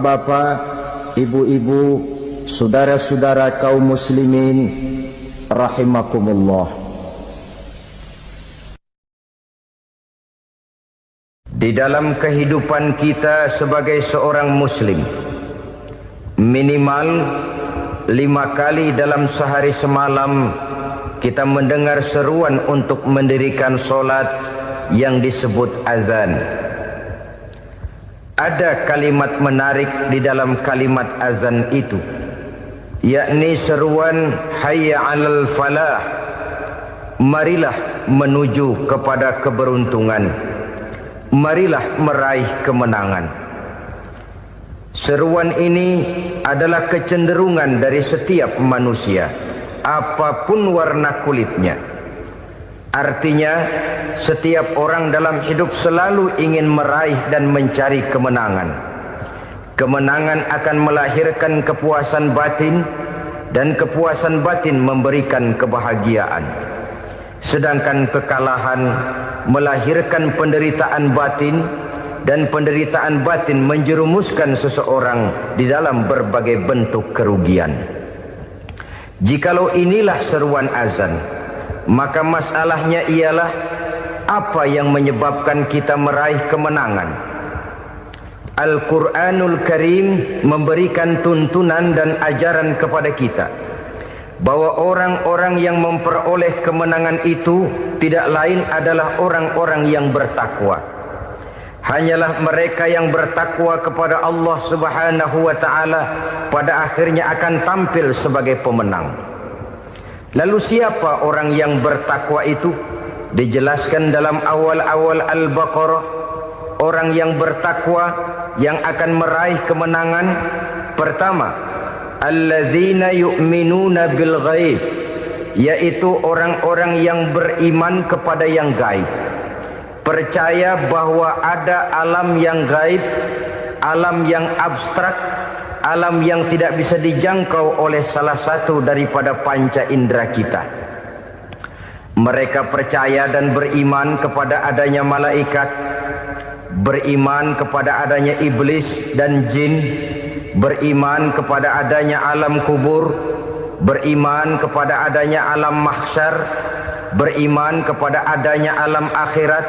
Bapak, ibu-ibu, saudara-saudara kaum muslimin rahimakumullah. Di dalam kehidupan kita sebagai seorang muslim, minimal 5 kali dalam sehari semalam kita mendengar seruan untuk mendirikan solat yang disebut azan. Ada kalimat menarik di dalam kalimat azan itu, yakni seruan hayya 'alal falah, marilah menuju kepada keberuntungan, marilah meraih kemenangan. Seruan ini adalah kecenderungan dari setiap manusia, apapun warna kulitnya. Artinya, setiap orang dalam hidup selalu ingin meraih dan mencari kemenangan. Kemenangan akan melahirkan kepuasan batin, dan kepuasan batin memberikan kebahagiaan. Sedangkan kekalahan melahirkan penderitaan batin, dan penderitaan batin menjerumuskan seseorang di dalam berbagai bentuk kerugian. Jikalau inilah seruan azan, maka masalahnya ialah apa yang menyebabkan kita meraih kemenangan. Al-Quranul Karim memberikan tuntunan dan ajaran kepada kita bahwa orang-orang yang memperoleh kemenangan itu tidak lain adalah orang-orang yang bertakwa. Hanyalah mereka yang bertakwa kepada Allah Subhanahu wa ta'ala pada akhirnya akan tampil sebagai pemenang. Lalu siapa orang yang bertakwa itu? Dijelaskan dalam awal-awal Al-Baqarah, orang yang bertakwa yang akan meraih kemenangan. Pertama, alladzina yu'minuna bil ghaib, yaitu orang-orang yang beriman kepada yang gaib, percaya bahwa ada alam yang gaib, alam yang abstrak, alam yang tidak bisa dijangkau oleh salah satu daripada panca indera kita. Mereka percaya dan beriman kepada adanya malaikat, beriman kepada adanya iblis dan jin, beriman kepada adanya alam kubur, beriman kepada adanya alam mahsyar, beriman kepada adanya alam akhirat,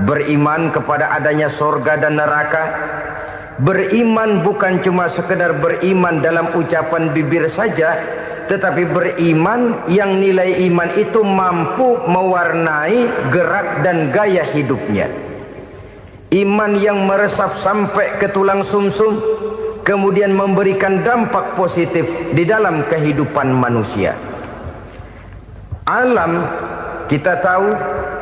beriman kepada adanya surga dan neraka. Beriman bukan cuma sekedar beriman dalam ucapan bibir saja, tetapi beriman yang nilai iman itu mampu mewarnai gerak dan gaya hidupnya. Iman yang meresap sampai ke tulang sumsum, kemudian memberikan dampak positif di dalam kehidupan manusia. Alam, kita tahu,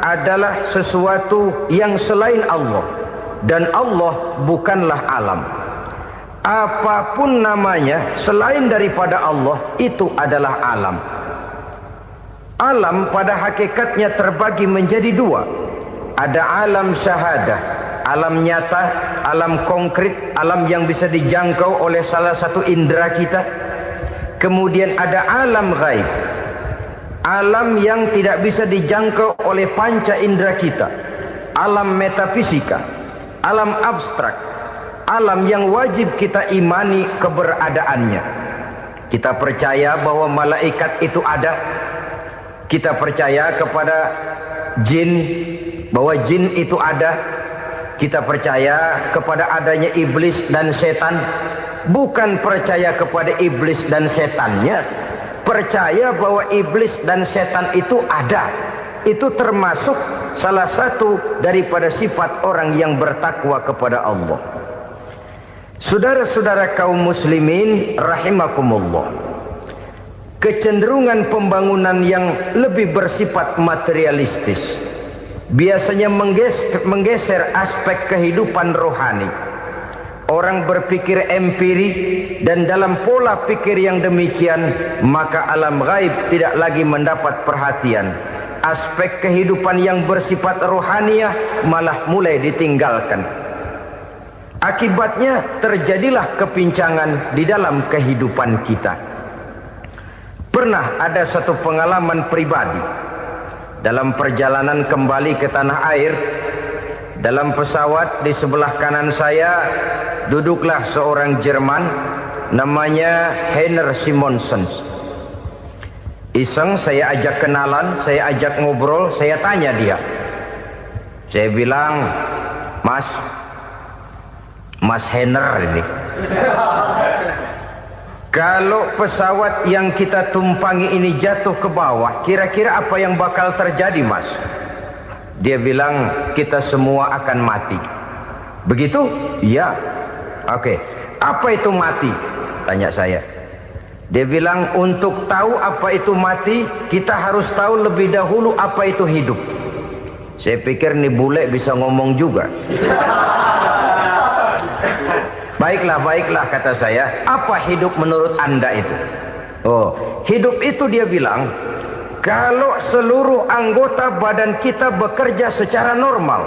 adalah sesuatu yang selain Allah, dan Allah bukanlah alam. Apapun namanya selain daripada Allah, itu adalah alam. Alam pada hakikatnya terbagi menjadi 2. Ada alam syahadah, alam nyata, alam konkret, alam yang bisa dijangkau oleh salah satu indera kita. Kemudian ada alam ghaib, alam yang tidak bisa dijangkau oleh panca indera kita, alam metafisika, alam abstrak, alam yang wajib kita imani keberadaannya. Kita percaya bahwa malaikat itu ada, kita percaya kepada jin, bahwa jin itu ada, kita percaya kepada adanya iblis dan setan. Bukan percaya kepada iblis dan setannya, percaya bahwa iblis dan setan itu ada. Itu termasuk salah satu daripada sifat orang yang bertakwa kepada Allah. Saudara-saudara kaum muslimin rahimakumullah, kecenderungan pembangunan yang lebih bersifat materialistis biasanya menggeser aspek kehidupan rohani. Orang berpikir empiri, dan dalam pola pikir yang demikian maka alam gaib tidak lagi mendapat perhatian. Aspek kehidupan yang bersifat rohaniah malah mulai ditinggalkan. Akibatnya terjadilah kepincangan di dalam kehidupan kita. Pernah ada satu pengalaman pribadi dalam perjalanan kembali ke tanah air. Dalam pesawat di sebelah kanan saya duduklah seorang Jerman namanya Heiner Simonsen. Iseng saya ajak kenalan, saya ajak ngobrol, saya tanya dia. Saya bilang, Mas Heiner ini, kalau pesawat yang kita tumpangi ini jatuh ke bawah, kira-kira apa yang bakal terjadi, Mas? Dia bilang, kita semua akan mati. Begitu? Iya. Oke. Apa itu mati? Tanya saya. Dia bilang, untuk tahu apa itu mati, kita harus tahu lebih dahulu apa itu hidup. Saya pikir nih bule bisa ngomong juga. Baiklah kata saya. Apa hidup menurut Anda itu? Oh, hidup itu dia bilang, kalau seluruh anggota badan kita bekerja secara normal.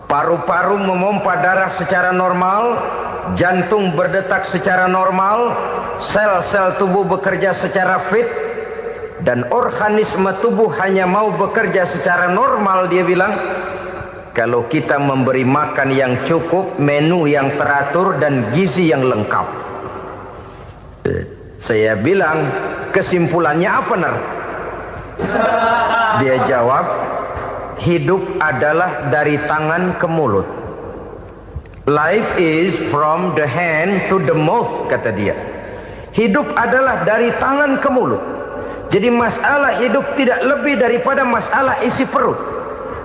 Paru-paru memompa darah secara normal, jantung berdetak secara normal, sel-sel tubuh bekerja secara fit, dan organisme tubuh hanya mau bekerja secara normal. Dia bilang, kalau kita memberi makan yang cukup, menu yang teratur, dan gizi yang lengkap. Saya bilang, kesimpulannya apa, Ner? Dia jawab, hidup adalah dari tangan ke mulut. Life is from the hand to the mouth, kata dia. Hidup adalah dari tangan ke mulut. Jadi masalah hidup tidak lebih daripada masalah isi perut.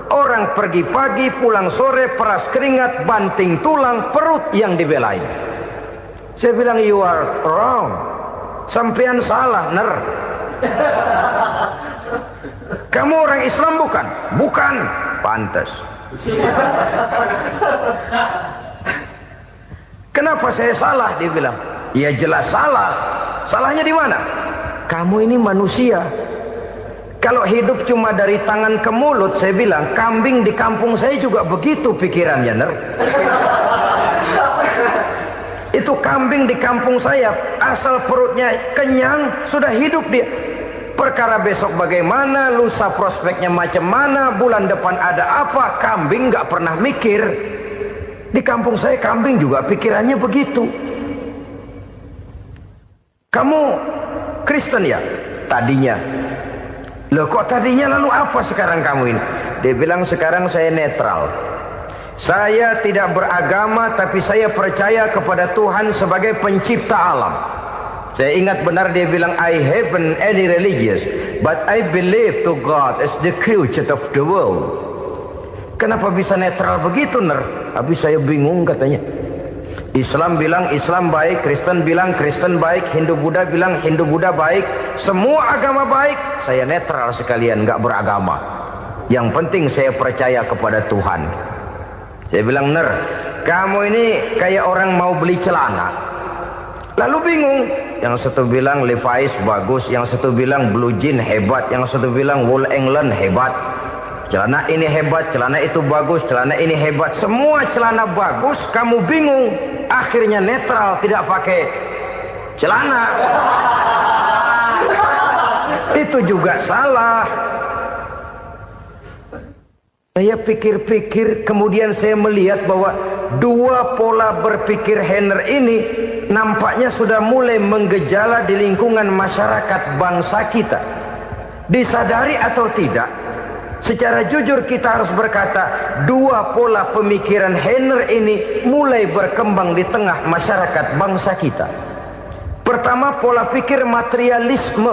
Orang pergi pagi, pulang sore, peras keringat, banting tulang, perut yang dibelain. Saya bilang, you are wrong. Sampean salah, Ner. Kamu orang Islam bukan? Bukan. Pantas. Kenapa saya salah? Dia bilang, ya jelas salah. Salahnya di mana? Kamu ini manusia. Kalau hidup cuma dari tangan ke mulut, saya bilang, kambing di kampung saya juga begitu pikirannya, Ner. Itu kambing di kampung saya, asal perutnya kenyang, sudah hidup dia. Perkara besok bagaimana, lusa prospeknya macam mana, bulan depan ada apa, kambing nggak pernah mikir. Di kampung saya kambing juga pikirannya begitu. Kamu Kristen ya? Tadinya. Loh kok tadinya, lalu apa sekarang kamu ini? Dia bilang, sekarang saya netral. Saya tidak beragama, tapi saya percaya kepada Tuhan sebagai pencipta alam. Saya ingat benar dia bilang, I haven't any religious, but I believe to God as the creator of the world. Kenapa bisa netral begitu, Ner? Habis saya bingung katanya. Islam bilang Islam baik, Kristen bilang Kristen baik, Hindu Buddha bilang Hindu Buddha baik, semua agama baik. Saya netral sekalian, nggak beragama. Yang penting saya percaya kepada Tuhan. Saya bilang, Ner, kamu ini kayak orang mau beli celana, lalu bingung. Yang satu bilang Levi's bagus, yang satu bilang Blue Jean hebat, yang satu bilang Wool England hebat. Celana ini hebat, celana itu bagus, celana ini hebat. Semua celana bagus, kamu bingung. Akhirnya netral, tidak pakai celana. Itu juga salah. Saya pikir-pikir, kemudian saya melihat bahwa dua pola berpikir Heiner ini nampaknya sudah mulai menggejala di lingkungan masyarakat bangsa kita. Disadari atau tidak, secara jujur kita harus berkata, dua pola pemikiran Heiner ini mulai berkembang di tengah masyarakat bangsa kita. Pertama, pola pikir materialisme.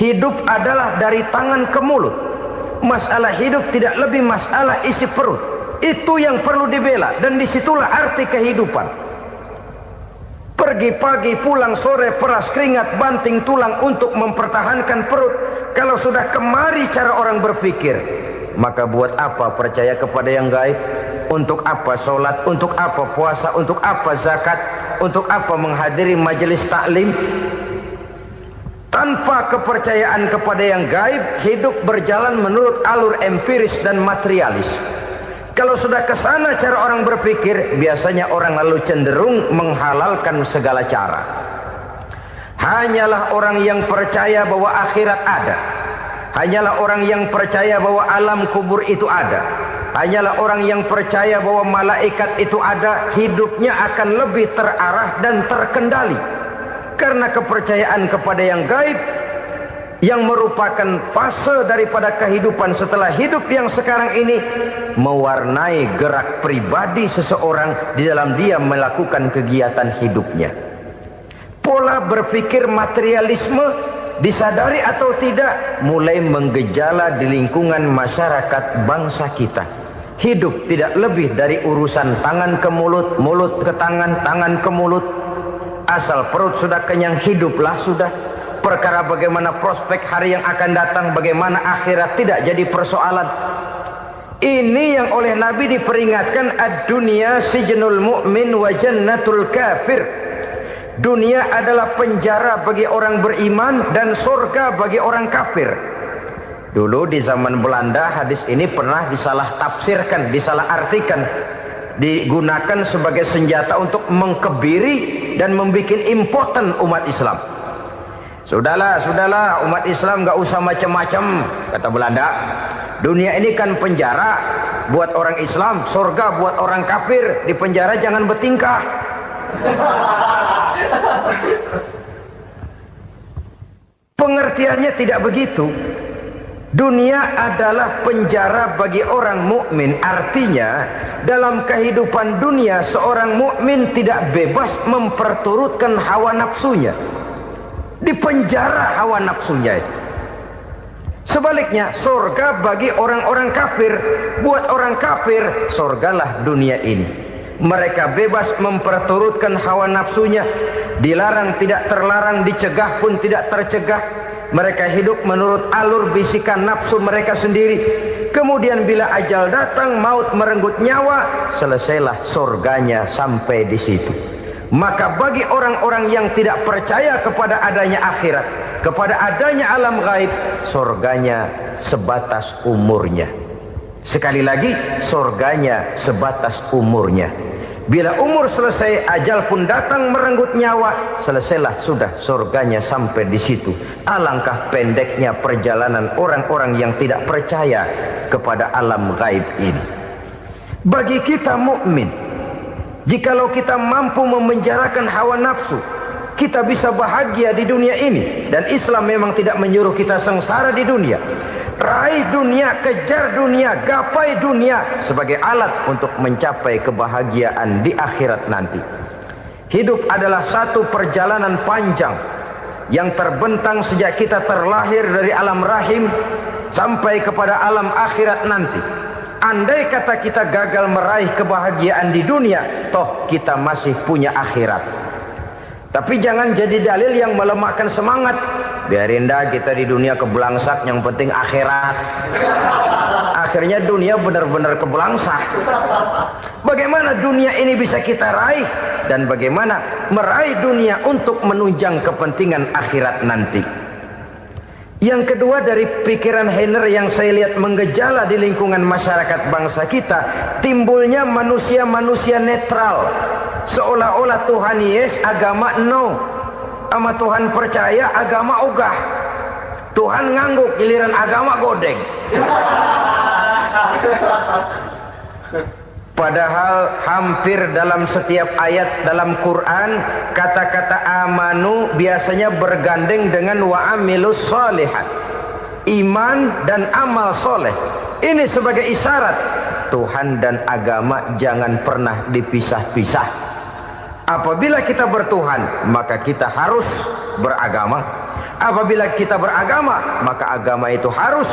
Hidup adalah dari tangan ke mulut. Masalah hidup tidak lebih masalah isi perut. Itu yang perlu dibela, dan disitulah arti kehidupan. Pergi pagi, pulang sore, peras keringat, banting tulang untuk mempertahankan perut. Kalau sudah kemari cara orang berpikir, maka buat apa percaya kepada yang gaib? Untuk apa sholat? Untuk apa puasa? Untuk apa zakat? Untuk apa menghadiri majelis taklim? Tanpa kepercayaan kepada yang gaib, hidup berjalan menurut alur empiris dan materialis. Kalau sudah ke sana cara orang berpikir, biasanya orang lalu cenderung menghalalkan segala cara. Hanyalah orang yang percaya bahwa akhirat ada. Hanyalah orang yang percaya bahwa alam kubur itu ada. hanyalah orang yang percaya bahwa malaikat itu ada, hidupnya akan lebih terarah dan terkendali. Karena kepercayaan kepada yang gaib, yang merupakan fase daripada kehidupan setelah hidup yang sekarang ini, mewarnai gerak pribadi seseorang di dalam dia melakukan kegiatan hidupnya. Pola berpikir materialisme, disadari atau tidak, mulai menggejala di lingkungan masyarakat bangsa kita. Hidup tidak lebih dari urusan tangan ke mulut, mulut ke tangan, tangan ke mulut. Asal perut sudah kenyang, hiduplah sudah. Perkara bagaimana prospek hari yang akan datang, bagaimana akhirat, tidak jadi persoalan. Ini yang oleh Nabi diperingatkan, ad-dunya sijnul mu'min wa jannatul kafir. Dunia adalah penjara bagi orang beriman dan surga bagi orang kafir. Dulu di zaman Belanda hadis ini pernah disalah tafsirkan, disalah artikan, digunakan sebagai senjata untuk mengkebiri dan membuat impoten umat Islam. Sudahlah umat Islam gak usah macam-macam, kata Belanda. Dunia ini kan penjara buat orang Islam, surga buat orang kafir. Di penjara jangan bertingkah. Pengertiannya tidak begitu. Dunia adalah penjara bagi orang mukmin. Artinya dalam kehidupan dunia seorang mukmin tidak bebas memperturutkan hawa nafsunya. Di penjara hawa nafsunya. Sebaliknya surga bagi orang-orang kafir. Buat orang kafir surgalah dunia ini. Mereka bebas memperturutkan hawa nafsunya, dilarang tidak terlarang, dicegah pun tidak tercegah. Mereka hidup menurut alur bisikan nafsu mereka sendiri. Kemudian bila ajal datang, maut merenggut nyawa, selesailah surganya sampai di situ. Maka bagi orang-orang yang tidak percaya kepada adanya akhirat, kepada adanya alam gaib, surganya sebatas umurnya. Sekali lagi, surganya sebatas umurnya. Bila umur selesai, ajal pun datang merenggut nyawa, selesailah sudah surganya sampai di situ. Alangkah pendeknya perjalanan orang-orang yang tidak percaya kepada alam gaib ini. Bagi kita mukmin, jikalau kita mampu memenjarakan hawa nafsu, kita bisa bahagia di dunia ini. Dan Islam memang tidak menyuruh kita sengsara di dunia. Raih dunia, kejar dunia, gapai dunia sebagai alat untuk mencapai kebahagiaan di akhirat nanti. Hidup adalah satu perjalanan panjang yang terbentang sejak kita terlahir dari alam rahim sampai kepada alam akhirat nanti. Andai kata kita gagal meraih kebahagiaan di dunia, toh kita masih punya akhirat. Tapi jangan jadi dalil yang melemahkan semangat. Biarin dah kita di dunia kebelangsak, yang penting akhirat. Akhirnya dunia benar-benar kebelangsak. Bagaimana dunia ini bisa kita raih, dan bagaimana meraih dunia untuk menunjang kepentingan akhirat nanti. Yang kedua, dari pikiran Heiner yang saya lihat menggejala di lingkungan masyarakat bangsa kita, timbulnya manusia-manusia netral. Seolah-olah Tuhan yes, agama no. Sama Tuhan percaya, agama ogah. Tuhan ngangguk, giliran agama godeng. Padahal hampir dalam setiap ayat dalam Quran, kata-kata amanu biasanya bergandeng dengan wa amilus sholihat. Iman dan amal soleh. Ini sebagai isyarat Tuhan dan agama jangan pernah dipisah-pisah. Apabila kita bertuhan, maka kita harus beragama. Apabila kita beragama, maka agama itu harus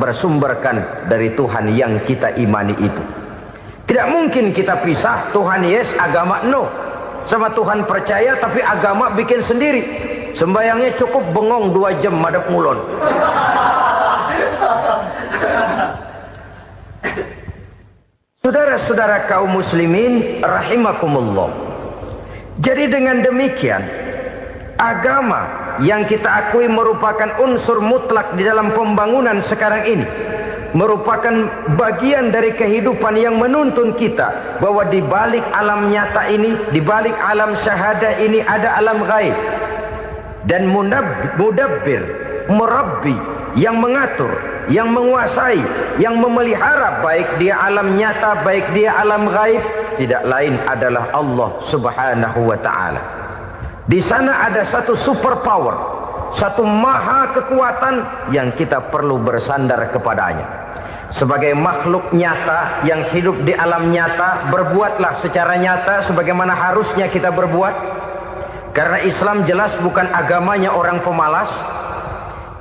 bersumberkan dari Tuhan yang kita imani itu. Tidak mungkin kita pisah, Tuhan yes, agama no. Sama Tuhan percaya tapi agama bikin sendiri. Sembayangnya cukup bengong 2 jam madep ngulon. Saudara-saudara kaum muslimin rahimakumullah. Jadi dengan demikian, agama yang kita akui merupakan unsur mutlak di dalam pembangunan sekarang ini, merupakan bagian dari kehidupan yang menuntun kita bahwa di balik alam nyata ini, di balik alam syahadah ini ada alam gaib. Dan mudabbir, murabbi yang mengatur, yang menguasai, yang memelihara, baik dia alam nyata, baik dia alam gaib, tidak lain adalah Allah Subhanahu wa ta'ala. Di sana ada satu super power, satu maha kekuatan yang kita perlu bersandar kepadanya. Sebagai makhluk nyata yang hidup di alam nyata, berbuatlah secara nyata sebagaimana harusnya kita berbuat. Karena Islam jelas bukan agamanya orang pemalas.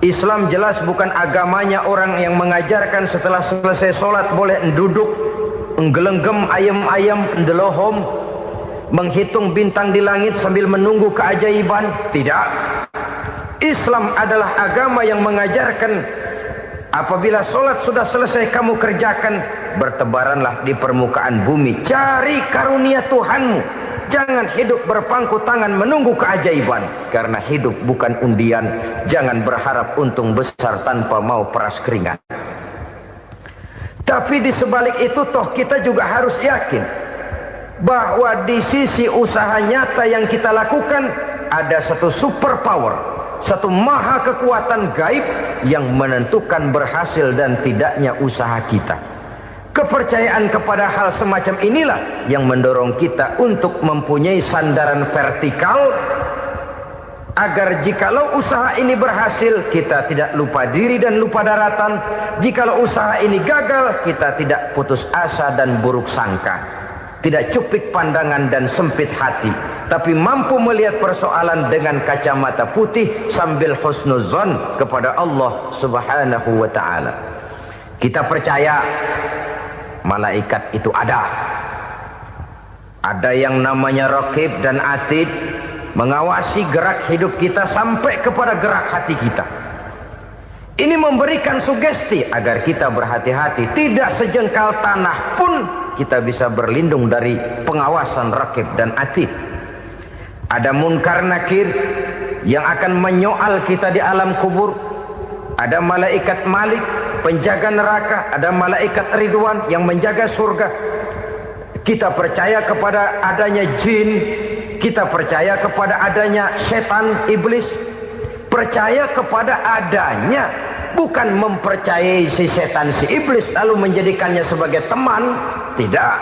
Islam jelas bukan agamanya orang yang mengajarkan setelah selesai sholat boleh duduk, nggelenggem ayam-ayam, ndelohom, menghitung bintang di langit sambil menunggu keajaiban. Tidak. Islam adalah agama yang mengajarkan apabila sholat sudah selesai kamu kerjakan, bertebaranlah di permukaan bumi, cari karunia Tuhanmu. Jangan hidup berpangku tangan menunggu keajaiban. Karena hidup bukan undian. Jangan berharap untung besar tanpa mau peras keringat. Tapi di sebalik itu toh kita juga harus yakin bahwa di sisi usaha nyata yang kita lakukan ada satu super power, satu maha kekuatan gaib yang menentukan berhasil dan tidaknya usaha kita. Kepercayaan kepada hal semacam inilah yang mendorong kita untuk mempunyai sandaran vertikal, agar jikalau usaha ini berhasil, kita tidak lupa diri dan lupa daratan. Jikalau usaha ini gagal, kita tidak putus asa dan buruk sangka, tidak cupik pandangan dan sempit hati, tapi mampu melihat persoalan dengan kacamata putih sambil husnuzon kepada Allah Subhanahu wa ta'ala. Kita percaya malaikat itu ada. Ada yang namanya Raqib dan Atid, mengawasi gerak hidup kita sampai kepada gerak hati kita. Ini memberikan sugesti agar kita berhati-hati. Tidak sejengkal tanah pun kita bisa berlindung dari pengawasan Raqib dan Atid. Ada Munkar Nakir yang akan menyoal kita di alam kubur. Ada malaikat Malik, penjaga neraka. Ada malaikat Ridwan yang menjaga surga. Kita percaya kepada adanya jin, kita percaya kepada adanya setan, iblis. Percaya kepada adanya, bukan mempercayai si setan, si iblis lalu menjadikannya sebagai teman. Tidak.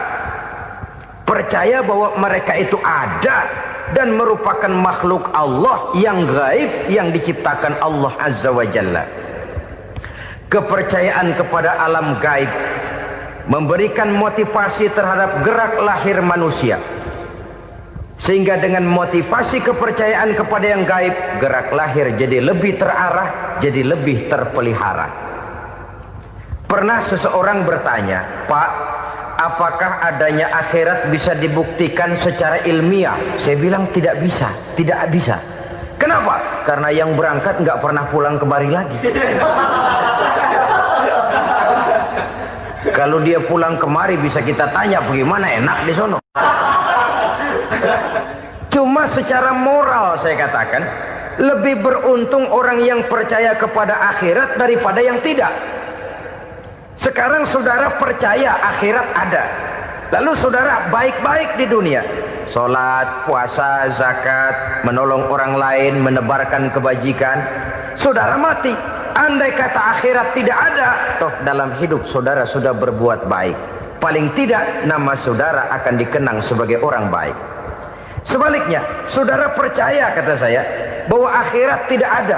Percaya bahwa mereka itu ada dan merupakan makhluk Allah yang gaib, yang diciptakan Allah Azza wa Jalla. Kepercayaan kepada alam gaib memberikan motivasi terhadap gerak lahir manusia, sehingga dengan motivasi kepercayaan kepada yang gaib, gerak lahir jadi lebih terarah, jadi lebih terpelihara. Pernah seseorang bertanya, "Pak, apakah adanya akhirat bisa dibuktikan secara ilmiah?" Saya bilang tidak bisa, tidak bisa. Kenapa? Karena yang berangkat nggak pernah pulang kembali lagi. Kalau dia pulang kemari bisa kita tanya bagaimana enak di sono. Cuma secara moral saya katakan, lebih beruntung orang yang percaya kepada akhirat daripada yang tidak. Sekarang saudara percaya akhirat ada, lalu saudara baik-baik di dunia, sholat, puasa, zakat, menolong orang lain, menebarkan kebajikan. Saudara mati, andai kata akhirat tidak ada, toh dalam hidup saudara sudah berbuat baik. Paling tidak nama saudara akan dikenang sebagai orang baik. Sebaliknya, saudara percaya, kata saya, bahwa akhirat tidak ada,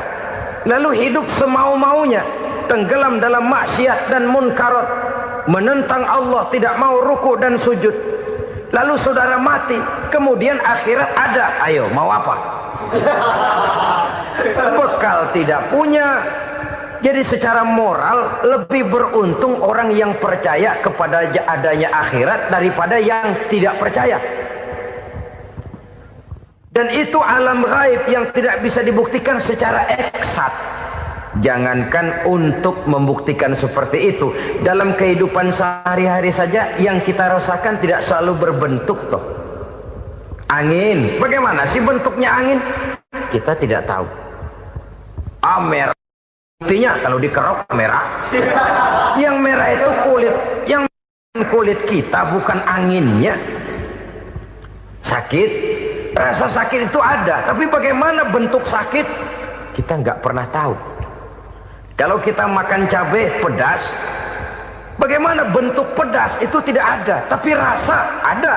lalu hidup semau-maunya, tenggelam dalam maksiat dan munkarat, menentang Allah, tidak mau ruku dan sujud. Lalu saudara mati, kemudian akhirat ada, ayo mau apa? Bekal tidak punya. Jadi secara moral lebih beruntung orang yang percaya kepada adanya akhirat daripada yang tidak percaya. Dan itu alam gaib yang tidak bisa dibuktikan secara eksat. Jangankan untuk membuktikan seperti itu, dalam kehidupan sehari-hari saja yang kita rasakan tidak selalu berbentuk toh. Angin, bagaimana sih bentuknya angin? Kita tidak tahu. Merah, buktinya kalau dikerok merah. Yang merah itu kulit, yang kulit kita bukan anginnya. Sakit, rasa sakit itu ada, tapi bagaimana bentuk sakit kita nggak pernah tahu. Kalau kita makan cabai pedas, bagaimana bentuk pedas itu tidak ada, tapi rasa ada.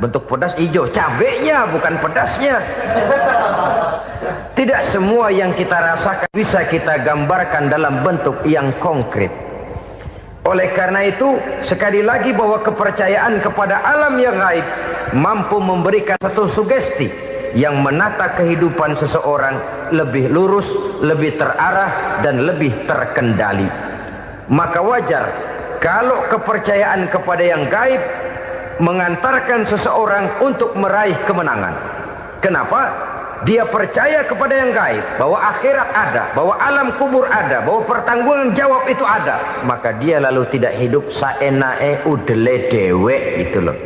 Bentuk pedas hijau, cabenya bukan pedasnya. Tidak semua yang kita rasakan bisa kita gambarkan dalam bentuk yang konkret. Oleh karena itu, sekali lagi bahwa kepercayaan kepada alam yang gaib mampu memberikan satu sugesti yang menata kehidupan seseorang lebih lurus, lebih terarah, dan lebih terkendali. Maka wajar kalau kepercayaan kepada yang gaib mengantarkan seseorang untuk meraih kemenangan. Kenapa? Dia percaya kepada yang gaib, bahwa akhirat ada, bahwa alam kubur ada, bahwa pertanggungan jawab itu ada. Maka dia lalu tidak hidup saenae udele dewe, itu loh.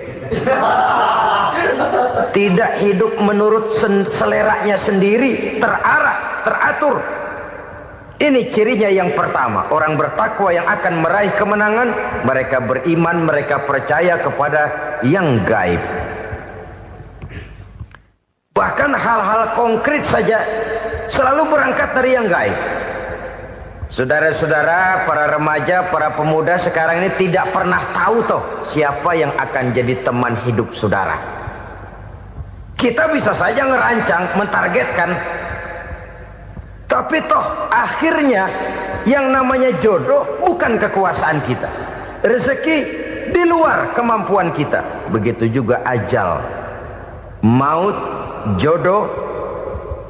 Tidak hidup menurut seleranya sendiri, terarah, teratur. Ini cirinya yang pertama. Orang bertakwa yang akan meraih kemenangan, mereka beriman, mereka percaya kepada yang gaib. Bahkan hal-hal konkret saja selalu berangkat dari yang gaib. Saudara-saudara, para remaja, para pemuda sekarang ini tidak pernah tahu toh siapa yang akan jadi teman hidup saudara. Kita bisa saja ngerancang, mentargetkan, tapi toh akhirnya yang namanya jodoh bukan kekuasaan kita. Rezeki di luar kemampuan kita. Begitu juga ajal. Maut, jodoh,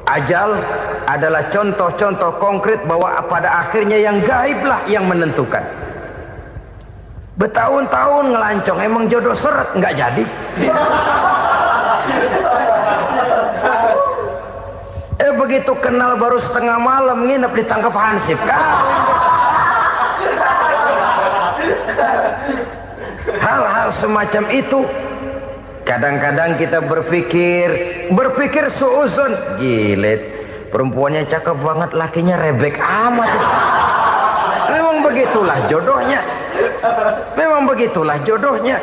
ajal adalah contoh-contoh konkret bahwa pada akhirnya yang gaiblah yang menentukan. Bertahun-tahun ngelancong, emang jodoh seret, nggak jadi. Begitu kenal baru setengah malam nginep ditangkap hansip kan. Hal-hal semacam itu kadang-kadang kita berpikir suuzon, gilet, perempuannya cakep banget, lakinya rebek amat. Memang begitulah jodohnya. Memang begitulah jodohnya.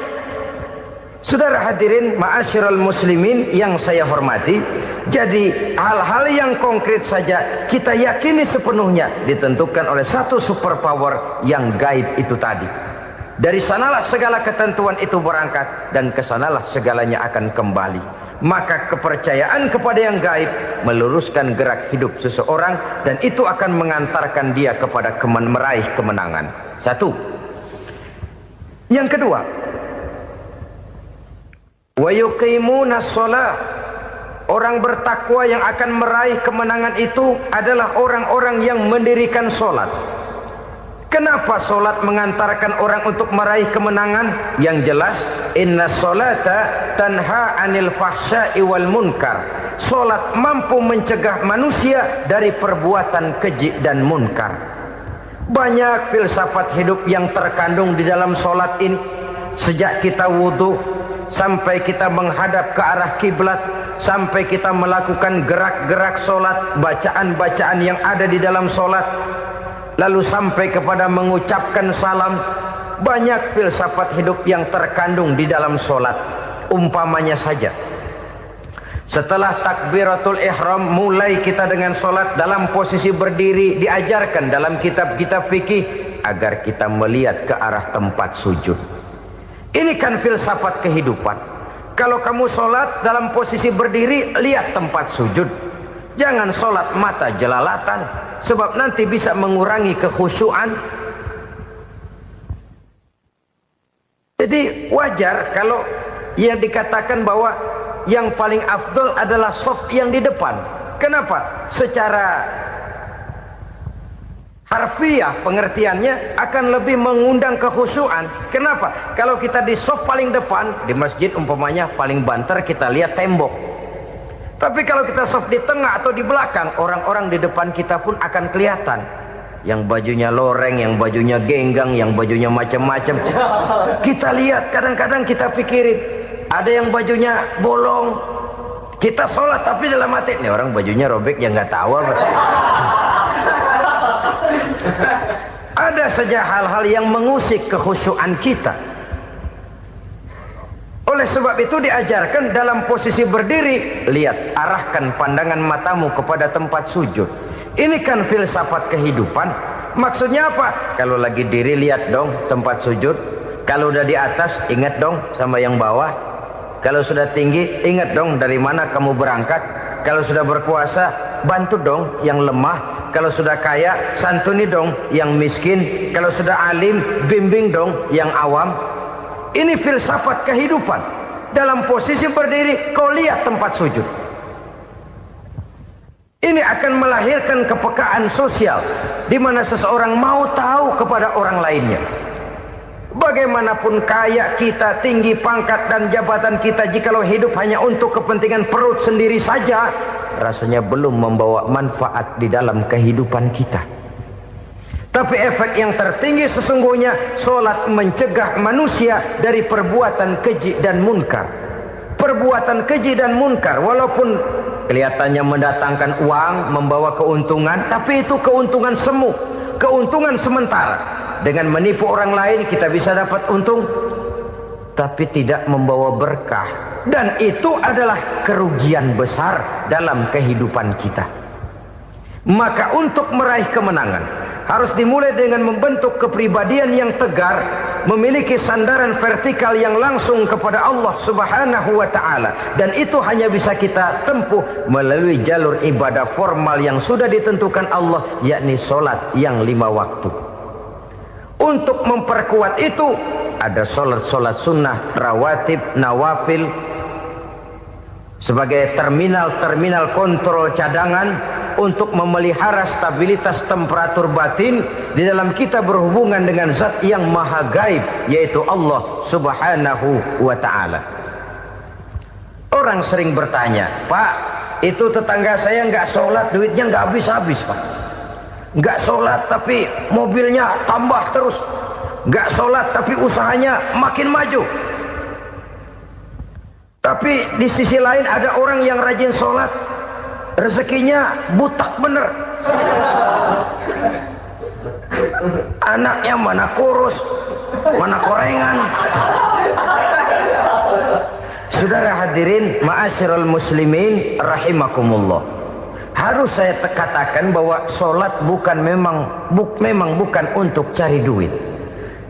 Saudara hadirin ma'asyiral muslimin yang saya hormati, jadi hal-hal yang konkret saja kita yakini sepenuhnya ditentukan oleh satu superpower yang gaib itu tadi. Dari sanalah segala ketentuan itu berangkat dan kesanalah segalanya akan kembali. Maka kepercayaan kepada yang gaib meluruskan gerak hidup seseorang dan itu akan mengantarkan dia kepada meraih kemenangan. Satu. Yang kedua, wa yuqimuna shalah. Orang bertakwa yang akan meraih kemenangan itu adalah orang-orang yang mendirikan sholat. Kenapa sholat mengantarkan orang untuk meraih kemenangan? Yang jelas, inna sholata tanha anil fahsya'i wal munkar. Sholat mampu mencegah manusia dari perbuatan keji dan munkar. Banyak filsafat hidup yang terkandung di dalam sholat ini. Sejak kita wudhu sampai kita menghadap ke arah kiblat, sampai kita melakukan gerak-gerak sholat, bacaan-bacaan yang ada di dalam sholat, lalu sampai kepada mengucapkan salam. Banyak filsafat hidup yang terkandung di dalam sholat. Umpamanya saja, setelah takbiratul ihram mulai kita dengan sholat dalam posisi berdiri, diajarkan dalam kitab-kitab fikih agar kita melihat ke arah tempat sujud. Ini kan filsafat kehidupan. Kalau kamu sholat dalam posisi berdiri, lihat tempat sujud. Jangan sholat mata jelalatan, sebab nanti bisa mengurangi kekhusyuan. Jadi wajar kalau yang dikatakan bahwa yang paling afdol adalah shaf yang di depan. Kenapa? Secara harfiah pengertiannya akan lebih mengundang kekhusyuan. Kenapa? Kalau kita di shaf paling depan di masjid umpamanya paling banter kita lihat tembok. Tapi kalau kita shaf di tengah atau di belakang, orang-orang di depan kita pun akan kelihatan. Yang bajunya loreng, yang bajunya genggang, yang bajunya macam-macam. Kita lihat, kadang-kadang kita pikirin, ada yang bajunya bolong. Kita sholat tapi dalam hati, nih orang bajunya robek yang nggak tahu apa. Ada saja hal-hal yang mengusik kekhusyuan kita. Oleh sebab itu diajarkan dalam posisi berdiri, lihat, arahkan pandangan matamu kepada tempat sujud. Ini kan filsafat kehidupan. Maksudnya apa? Kalau lagi diri lihat dong tempat sujud. Kalau udah di atas ingat dong sama yang bawah. Kalau sudah tinggi ingat dong dari mana kamu berangkat. Kalau sudah berkuasa bantu dong yang lemah. Kalau sudah kaya santuni dong yang miskin. Kalau sudah alim bimbing dong yang awam. Ini filsafat kehidupan. Dalam posisi berdiri kau lihat tempat sujud. Ini akan melahirkan kepekaan sosial di mana seseorang mau tahu kepada orang lainnya. Bagaimanapun kaya kita, tinggi pangkat dan jabatan kita, jikalau hidup hanya untuk kepentingan perut sendiri saja, rasanya belum membawa manfaat di dalam kehidupan kita. Tapi efek yang tertinggi sesungguhnya, solat mencegah manusia dari perbuatan keji dan munkar. Perbuatan keji dan munkar walaupun kelihatannya mendatangkan uang, membawa keuntungan, tapi itu keuntungan semu, keuntungan sementara. Dengan menipu orang lain kita bisa dapat untung, tapi tidak membawa berkah. Dan itu adalah kerugian besar dalam kehidupan kita. Maka untuk meraih kemenangan harus dimulai dengan membentuk kepribadian yang tegar, memiliki sandaran vertikal yang langsung kepada Allah Subhanahu wa ta'ala. Dan itu hanya bisa kita tempuh melalui jalur ibadah formal yang sudah ditentukan Allah, yakni solat yang 5 waktu. Untuk memperkuat itu ada solat-solat sunnah, rawatib, nawafil sebagai terminal-terminal kontrol cadangan untuk memelihara stabilitas temperatur batin di dalam kita berhubungan dengan zat yang maha gaib, yaitu Allah Subhanahu wa ta'ala. Orang sering bertanya, Pak, itu tetangga saya nggak sholat, duitnya nggak habis-habis, Pak. Nggak sholat tapi mobilnya tambah terus. Nggak sholat tapi usahanya makin maju. Tapi di sisi lain ada orang yang rajin sholat, rezekinya butak bener. Anaknya mana kurus, mana korengan. Saudara hadirin ma'asyiral muslimin rahimakumullah. Harus saya katakan bahwa solat memang bukan untuk cari duit.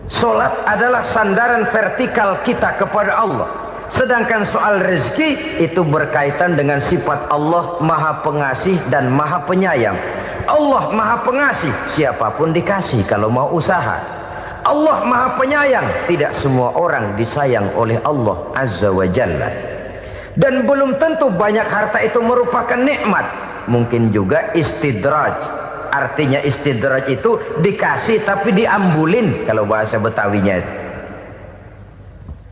Solat adalah sandaran vertikal kita kepada Allah. Sedangkan soal rezeki itu berkaitan dengan sifat Allah maha pengasih dan maha penyayang. Allah maha pengasih, siapapun dikasih kalau mau usaha. Allah maha penyayang, tidak semua orang disayang oleh Allah Azza wa Jalla. Dan belum tentu banyak harta itu merupakan nikmat. Mungkin juga istidraj. Artinya istidraj itu dikasih tapi diambulin, kalau bahasa Betawinya itu.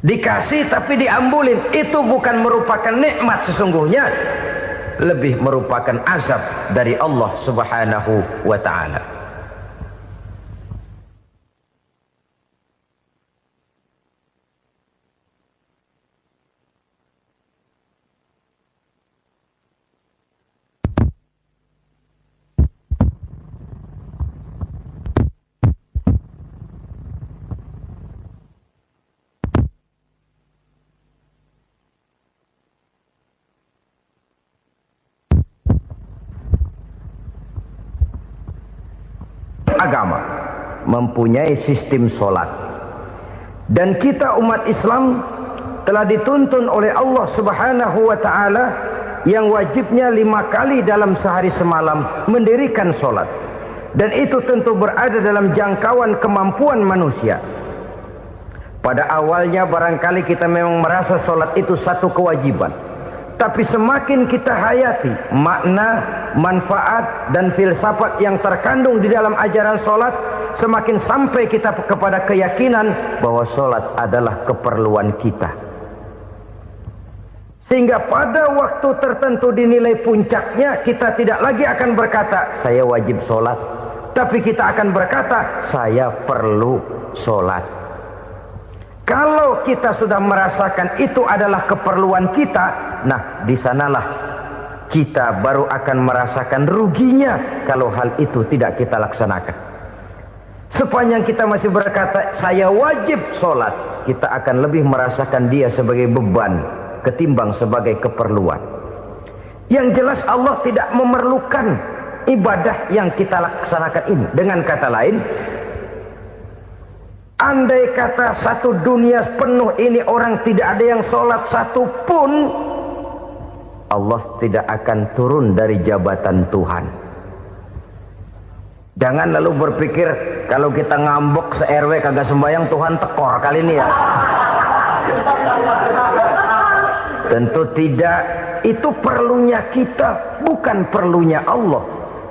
Dikasih tapi diambulin, itu bukan merupakan nikmat sesungguhnya, lebih merupakan azab dari Allah Subhanahu wa ta'ala. Agama mempunyai sistem solat, dan kita umat Islam telah dituntun oleh Allah Subhanahu wa ta'ala yang wajibnya 5 kali dalam sehari semalam mendirikan solat, dan itu tentu berada dalam jangkauan kemampuan manusia. Pada awalnya barangkali kita memang merasa solat itu satu kewajiban, tapi semakin kita hayati makna, manfaat dan filsafat yang terkandung di dalam ajaran solat, semakin sampai kita kepada keyakinan bahwa solat adalah keperluan kita. Sehingga pada waktu tertentu dinilai puncaknya, kita tidak lagi akan berkata saya wajib solat, tapi kita akan berkata saya perlu solat. Kalau kita sudah merasakan itu adalah keperluan kita, nah di sanalah kita baru akan merasakan ruginya kalau hal itu tidak kita laksanakan. Sepanjang kita masih berkata saya wajib sholat, kita akan lebih merasakan dia sebagai beban ketimbang sebagai keperluan. Yang jelas Allah tidak memerlukan ibadah yang kita laksanakan ini. Dengan kata lain, andai kata satu dunia penuh ini orang tidak ada yang sholat satu pun, Allah tidak akan turun dari jabatan Tuhan. Jangan lalu berpikir kalau kita ngambek se-RW kagak sembahyang Tuhan tekor kali ini ya. Tentu tidak. Itu perlunya kita, bukan perlunya Allah.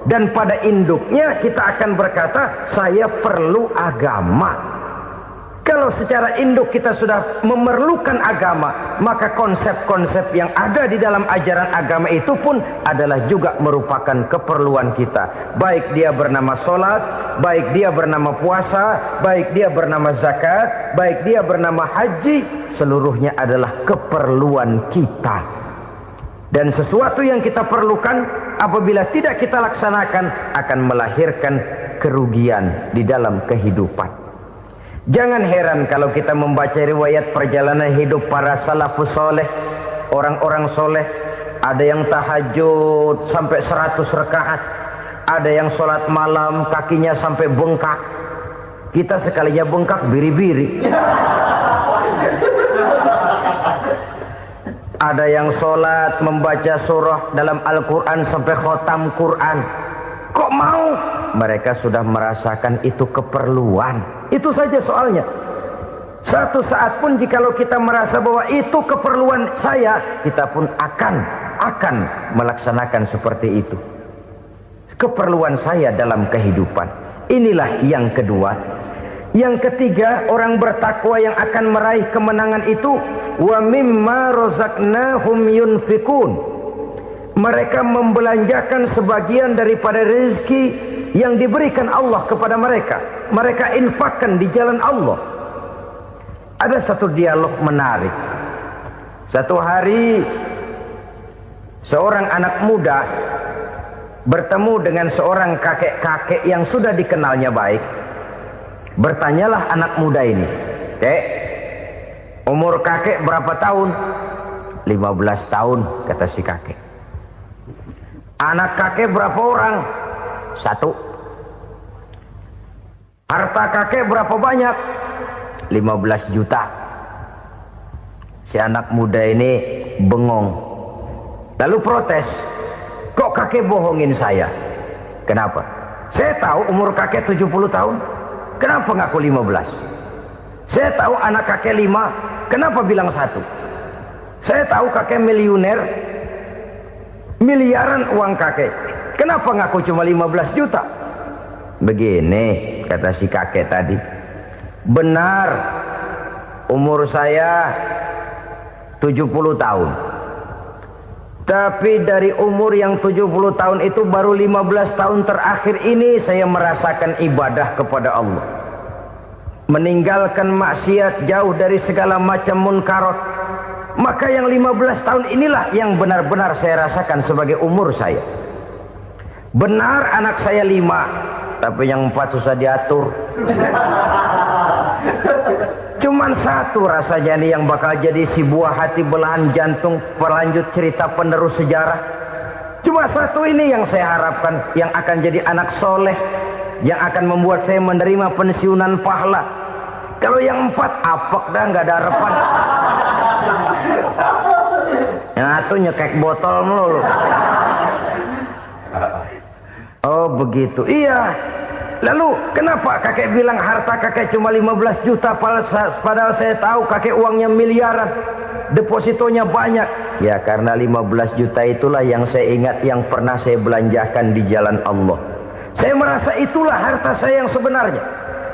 Dan pada induknya kita akan berkata, saya perlu agama. Kalau secara induk kita sudah memerlukan agama, maka konsep-konsep yang ada di dalam ajaran agama itu pun adalah juga merupakan keperluan kita. Baik dia bernama sholat, baik dia bernama puasa, baik dia bernama zakat, baik dia bernama haji, seluruhnya adalah keperluan kita. Dan sesuatu yang kita perlukan apabila tidak kita laksanakan akan melahirkan kerugian di dalam kehidupan. Jangan heran kalau kita membaca riwayat perjalanan hidup para salafus soleh, orang-orang soleh. Ada yang tahajud sampai 100 rakaat, ada yang sholat malam kakinya sampai bengkak. Kita sekalinya bengkak biri-biri. Ada yang sholat membaca surah dalam Al-Quran sampai khotam Quran. Kok mau? Mereka sudah merasakan itu keperluan. Itu saja soalnya. Satu saat pun jikalau kita merasa bahwa itu keperluan saya, kita pun akan melaksanakan seperti itu. Keperluan saya dalam kehidupan. Inilah yang kedua. Yang ketiga, orang bertakwa yang akan meraih kemenangan itu, wa mimma razaqnahum yunfikun. Mereka membelanjakan sebagian daripada rezeki yang diberikan Allah kepada mereka. Mereka infakkan di jalan Allah. Ada satu dialog menarik. Satu hari seorang anak muda bertemu dengan seorang kakek-kakek yang sudah dikenalnya baik. Bertanyalah anak muda ini, "Kek, umur kakek berapa tahun?" 15 tahun, kata si kakek. "Anak kakek berapa orang?" 1. "Harta kakek berapa banyak?" 15 juta. Si anak muda ini bengong. Lalu protes, "Kok kakek bohongin saya?" "Kenapa?" "Saya tahu umur kakek 70 tahun. Kenapa ngaku 15? Saya tahu anak kakek 5. Kenapa bilang 1? Saya tahu kakek miliuner, miliaran uang kakek. Kenapa ngaku cuma 15 juta? Begini, kata si kakek tadi. Benar, umur saya 70 tahun. Tapi dari umur yang 70 tahun itu baru 15 tahun terakhir ini saya merasakan ibadah kepada Allah. Meninggalkan maksiat, jauh dari segala macam munkarat. Maka yang 15 tahun inilah yang benar-benar saya rasakan sebagai umur saya. Benar anak saya 5, tapi yang 4 susah diatur. Cuman 1 rasanya nih yang bakal jadi si buah hati belahan jantung pelanjut cerita penerus sejarah. Cuma 1 ini yang saya harapkan, yang akan jadi anak soleh, yang akan membuat saya menerima pensiunan pahala. Kalau yang 4 apek dah, nggak ada harapan. Yang 1 nyekek botol mulu. Oh begitu, iya. Lalu kenapa kakek bilang harta kakek cuma 15 juta padahal saya tahu kakek uangnya miliaran, depositonya banyak? Ya karena 15 juta itulah yang saya ingat yang pernah saya belanjakan di jalan Allah. Saya merasa itulah harta saya yang sebenarnya.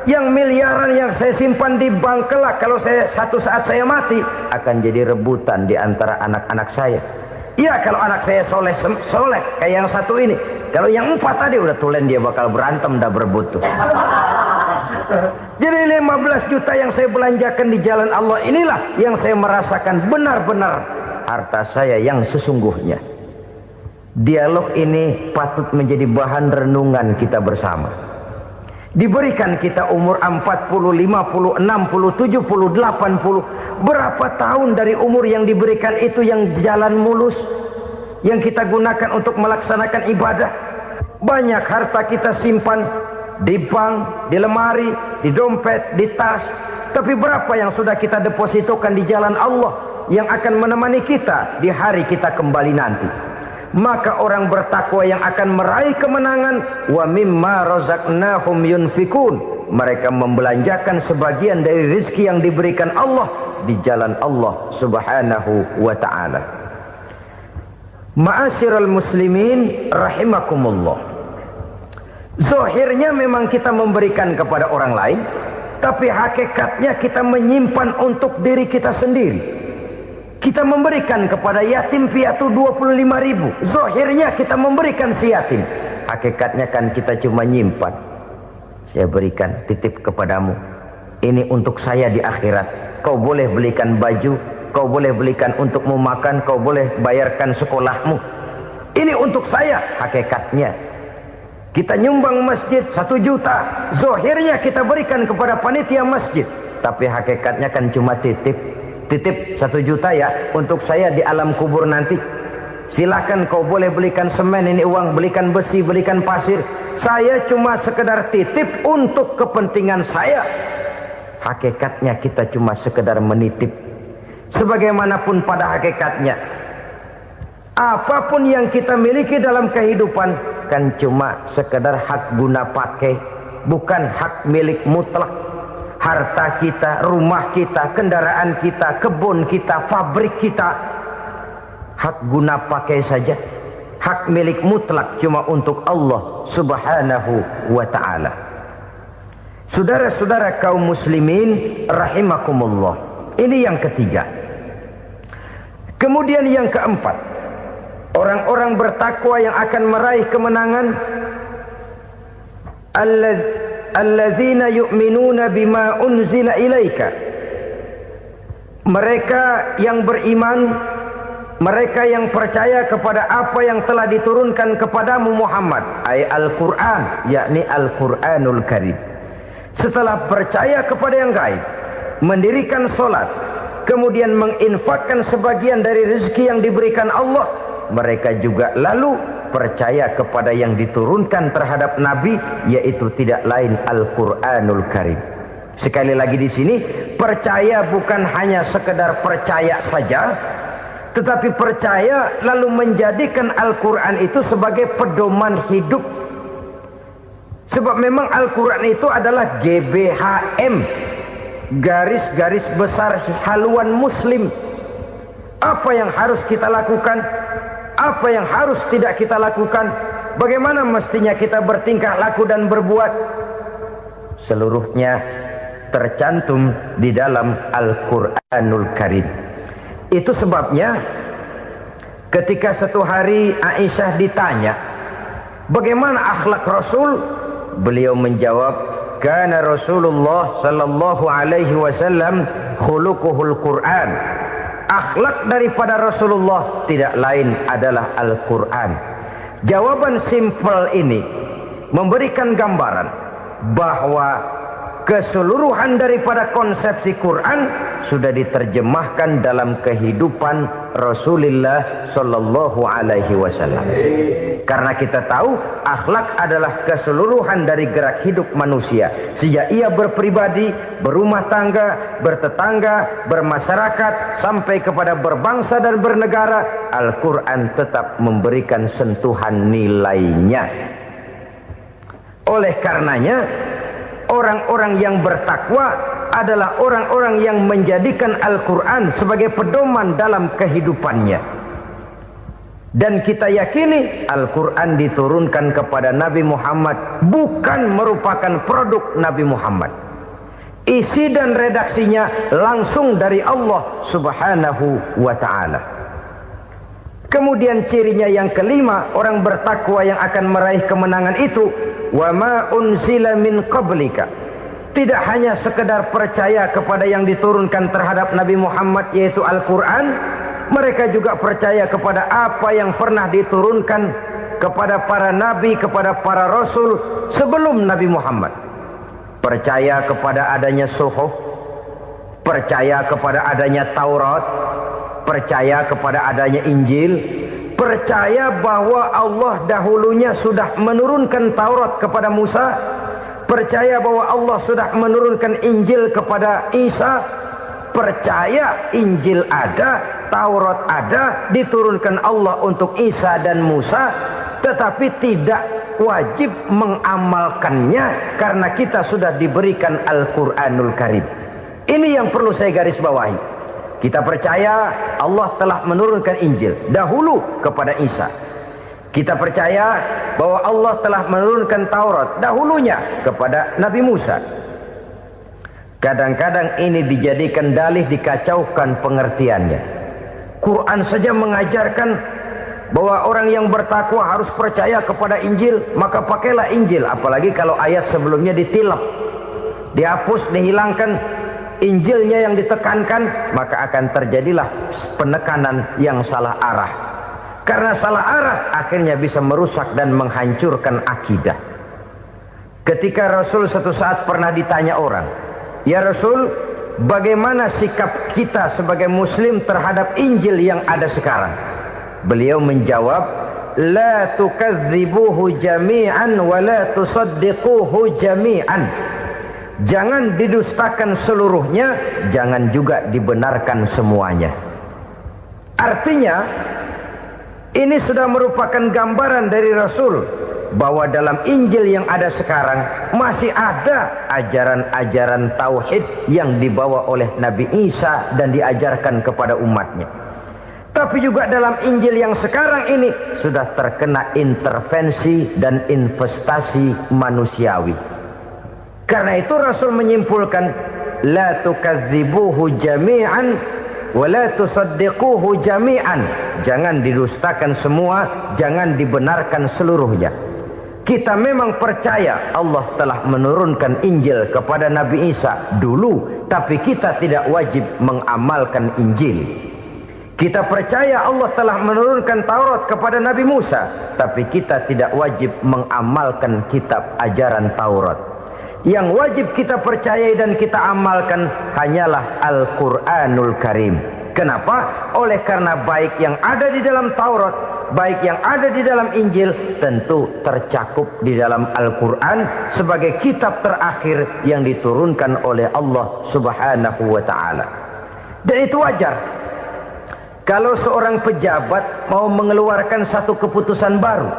Yang miliaran yang saya simpan di bank kelak, kalau satu saat saya mati akan jadi rebutan di antara anak-anak saya. Iya kalau anak saya soleh kayak yang 1 ini. Kalau yang 4 tadi udah tulen dia bakal berantem dah berebut tuh. Jadi 15 juta yang saya belanjakan di jalan Allah inilah yang saya merasakan benar-benar harta saya yang sesungguhnya. Dialog ini patut menjadi bahan renungan kita bersama. Diberikan kita umur 40, 50, 60, 70, 80. Berapa tahun dari umur yang diberikan itu yang jalan mulus, yang kita gunakan untuk melaksanakan ibadah? Banyak harta kita simpan di bank, di lemari, di dompet, di tas. Tapi berapa yang sudah kita depositokan di jalan Allah yang akan menemani kita di hari kita kembali nanti? Maka orang bertakwa yang akan meraih kemenangan, wa mimma razaqnahum yunfikun, mereka membelanjakan sebagian dari rezeki yang diberikan Allah di jalan Allah Subhanahu wa ta'ala. Ma'asyiral muslimin rahimakumullah. Zahirnya memang kita memberikan kepada orang lain, tapi hakikatnya kita menyimpan untuk diri kita sendiri. Kita memberikan kepada yatim piatu 25.000. Zahirnya kita memberikan si yatim, hakikatnya kan kita cuma nyimpan. Saya berikan, titip kepadamu, ini untuk saya di akhirat. Kau boleh belikan baju, kau boleh belikan untukmu makan, kau boleh bayarkan sekolahmu. Ini untuk saya. Hakikatnya kita nyumbang masjid 1 juta, zahirnya kita berikan kepada panitia masjid, tapi hakikatnya kan cuma titip 1 juta ya, untuk saya di alam kubur nanti. Silahkan kau boleh belikan semen, ini uang, belikan besi, belikan pasir. Saya cuma sekedar titip untuk kepentingan saya. Hakikatnya kita cuma sekedar menitip. Sebagaimanapun pada hakikatnya, apapun yang kita miliki dalam kehidupan kan cuma sekedar hak guna pakai, bukan hak milik mutlak. Harta kita, rumah kita, kendaraan kita, kebun kita, pabrik kita, hak guna pakai saja. Hak milik mutlak cuma untuk Allah Subhanahu wa ta'ala. Saudara-saudara kaum muslimin rahimakumullah. Ini yang ketiga. Kemudian yang keempat, orang-orang bertakwa yang akan meraih kemenangan, allazina yu'minuna bima unzila ilaika. Mereka yang beriman, mereka yang percaya kepada apa yang telah diturunkan kepadamu Muhammad, ay Al-Quran, yakni Al-Quranul Karim. Setelah percaya kepada yang gaib, mendirikan solat, kemudian menginfakkan sebagian dari rezeki yang diberikan Allah, mereka juga lalu percaya kepada yang diturunkan terhadap Nabi, yaitu tidak lain Al-Quranul Karim. Sekali lagi di sini, percaya bukan hanya sekedar percaya saja, tetapi percaya lalu menjadikan Al-Quran itu sebagai pedoman hidup. Sebab memang Al-Quran itu adalah GBHM, garis-garis besar haluan muslim. Apa yang harus kita lakukan, apa yang harus tidak kita lakukan, bagaimana mestinya kita bertingkah laku dan berbuat, seluruhnya tercantum di dalam Al-Quranul Karim. Itu sebabnya ketika satu hari Aisyah ditanya bagaimana akhlak Rasul, beliau menjawab, kana Rasulullah sallallahu alaihi wasallam khuluquhul Quran. Akhlak daripada Rasulullah tidak lain adalah Al-Quran. Jawaban simpel ini memberikan gambaran bahwa keseluruhan daripada konsepsi Quran sudah diterjemahkan dalam kehidupan Rasulullah sallallahu alaihi wasallam. Karena kita tahu akhlak adalah keseluruhan dari gerak hidup manusia. Sejak ia berpribadi, berumah tangga, bertetangga, bermasyarakat, sampai kepada berbangsa dan bernegara, Al-Quran tetap memberikan sentuhan nilainya. Oleh karenanya, orang-orang yang bertakwa adalah orang-orang yang menjadikan Al-Quran sebagai pedoman dalam kehidupannya. Dan kita yakini Al-Quran diturunkan kepada Nabi Muhammad bukan merupakan produk Nabi Muhammad. Isi dan redaksinya langsung dari Allah Subhanahu wa ta'ala. Kemudian cirinya yang kelima, orang bertakwa yang akan meraih kemenangan itu, wa ma unzila min qablika. Tidak hanya sekedar percaya kepada yang diturunkan terhadap Nabi Muhammad, yaitu Al-Quran, mereka juga percaya kepada apa yang pernah diturunkan kepada para nabi, kepada para rasul sebelum Nabi Muhammad. Percaya kepada adanya suhuf, percaya kepada adanya Taurat, percaya kepada adanya Injil, percaya bahwa Allah dahulunya sudah menurunkan Taurat kepada Musa, percaya bahwa Allah sudah menurunkan Injil kepada Isa, percaya Injil ada, Taurat ada, diturunkan Allah untuk Isa dan Musa, tetapi tidak wajib mengamalkannya karena kita sudah diberikan Al-Quranul Karim. Ini yang perlu saya garis bawahi. Kita percaya Allah telah menurunkan Injil dahulu kepada Isa. Kita percaya bahwa Allah telah menurunkan Taurat dahulunya kepada Nabi Musa. Kadang-kadang ini dijadikan dalih, dikacaukan pengertiannya. Quran saja mengajarkan bahwa orang yang bertakwa harus percaya kepada Injil, maka pakailah Injil. Apalagi kalau ayat sebelumnya ditilap, dihapus, dihilangkan, Injilnya yang ditekankan, maka akan terjadilah penekanan yang salah arah. Karena salah arah akhirnya bisa merusak dan menghancurkan akidah. Ketika Rasul satu saat pernah ditanya orang, "Ya Rasul, bagaimana sikap kita sebagai muslim terhadap Injil yang ada sekarang?" Beliau menjawab, "La tukadzibuhu jami'an wa la tusaddiquhu jami'an." Jangan didustakan seluruhnya, jangan juga dibenarkan semuanya. Artinya, ini sudah merupakan gambaran dari Rasul bahwa dalam Injil yang ada sekarang masih ada ajaran-ajaran tauhid yang dibawa oleh Nabi Isa dan diajarkan kepada umatnya. Tapi juga dalam Injil yang sekarang ini sudah terkena intervensi dan investasi manusiawi. Karena itu Rasul menyimpulkan, la tukadzibuhu jami'an wa la tusaddiquhu jami'an. Jangan didustakan semua, jangan dibenarkan seluruhnya. Kita memang percaya Allah telah menurunkan Injil kepada Nabi Isa dulu, tapi kita tidak wajib mengamalkan Injil. Kita percaya Allah telah menurunkan Taurat kepada Nabi Musa, tapi kita tidak wajib mengamalkan kitab ajaran Taurat. Yang wajib kita percayai dan kita amalkan hanyalah Al-Quranul Karim. Kenapa? Oleh karena baik yang ada di dalam Taurat, baik yang ada di dalam Injil, tentu tercakup di dalam Al-Quran sebagai kitab terakhir yang diturunkan oleh Allah Subhanahu wa ta'ala. Dan itu wajar. Kalau seorang pejabat mau mengeluarkan satu keputusan baru,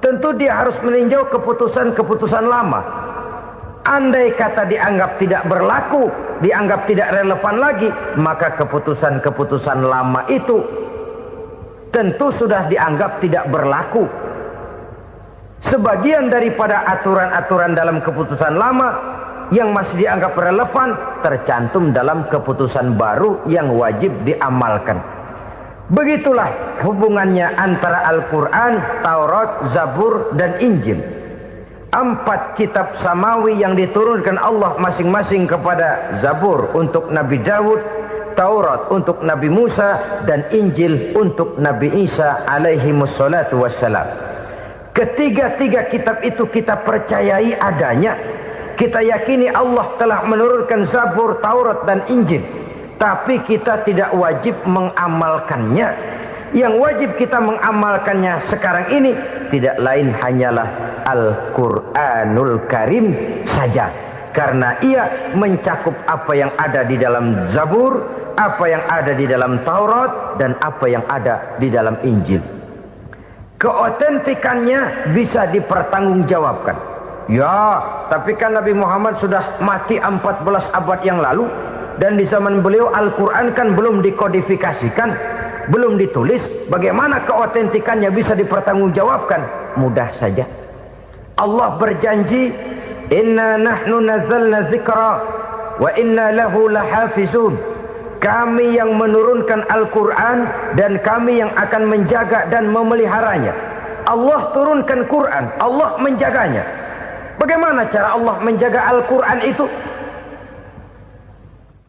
tentu dia harus meninjau keputusan-keputusan lama. Andai kata dianggap tidak berlaku, dianggap tidak relevan lagi, maka keputusan-keputusan lama itu tentu sudah dianggap tidak berlaku. Sebagian daripada aturan-aturan dalam keputusan lama yang masih dianggap relevan tercantum dalam keputusan baru yang wajib diamalkan. Begitulah hubungannya antara Al-Quran, Taurat, Zabur, dan Injil. 4 kitab samawi yang diturunkan Allah masing-masing kepada Zabur untuk Nabi Daud, Taurat untuk Nabi Musa, dan Injil untuk Nabi Isa alaihi wassalatu wassalam. Ketiga-tiga kitab itu kita percayai adanya. Kita yakini Allah telah menurunkan Zabur, Taurat, dan Injil. Tapi kita tidak wajib mengamalkannya. Yang wajib kita mengamalkannya sekarang ini tidak lain hanyalah Al-Quranul Karim saja. Karena ia mencakup apa yang ada di dalam Zabur, apa yang ada di dalam Taurat, dan apa yang ada di dalam Injil. Keotentikannya bisa dipertanggungjawabkan. Ya, tapi kan Nabi Muhammad sudah mati 14 abad yang lalu, dan di zaman beliau Al-Quran kan belum dikodifikasikan, belum ditulis. Bagaimana keotentikannya bisa dipertanggungjawabkan? Mudah saja. Allah berjanji, "Inna nahnu nazzalna dzikra wa inna lahu lahafizun." Kami yang menurunkan Al-Quran dan kami yang akan menjaga dan memeliharanya. Allah turunkan Quran, Allah menjaganya. Bagaimana cara Allah menjaga Al-Quran itu?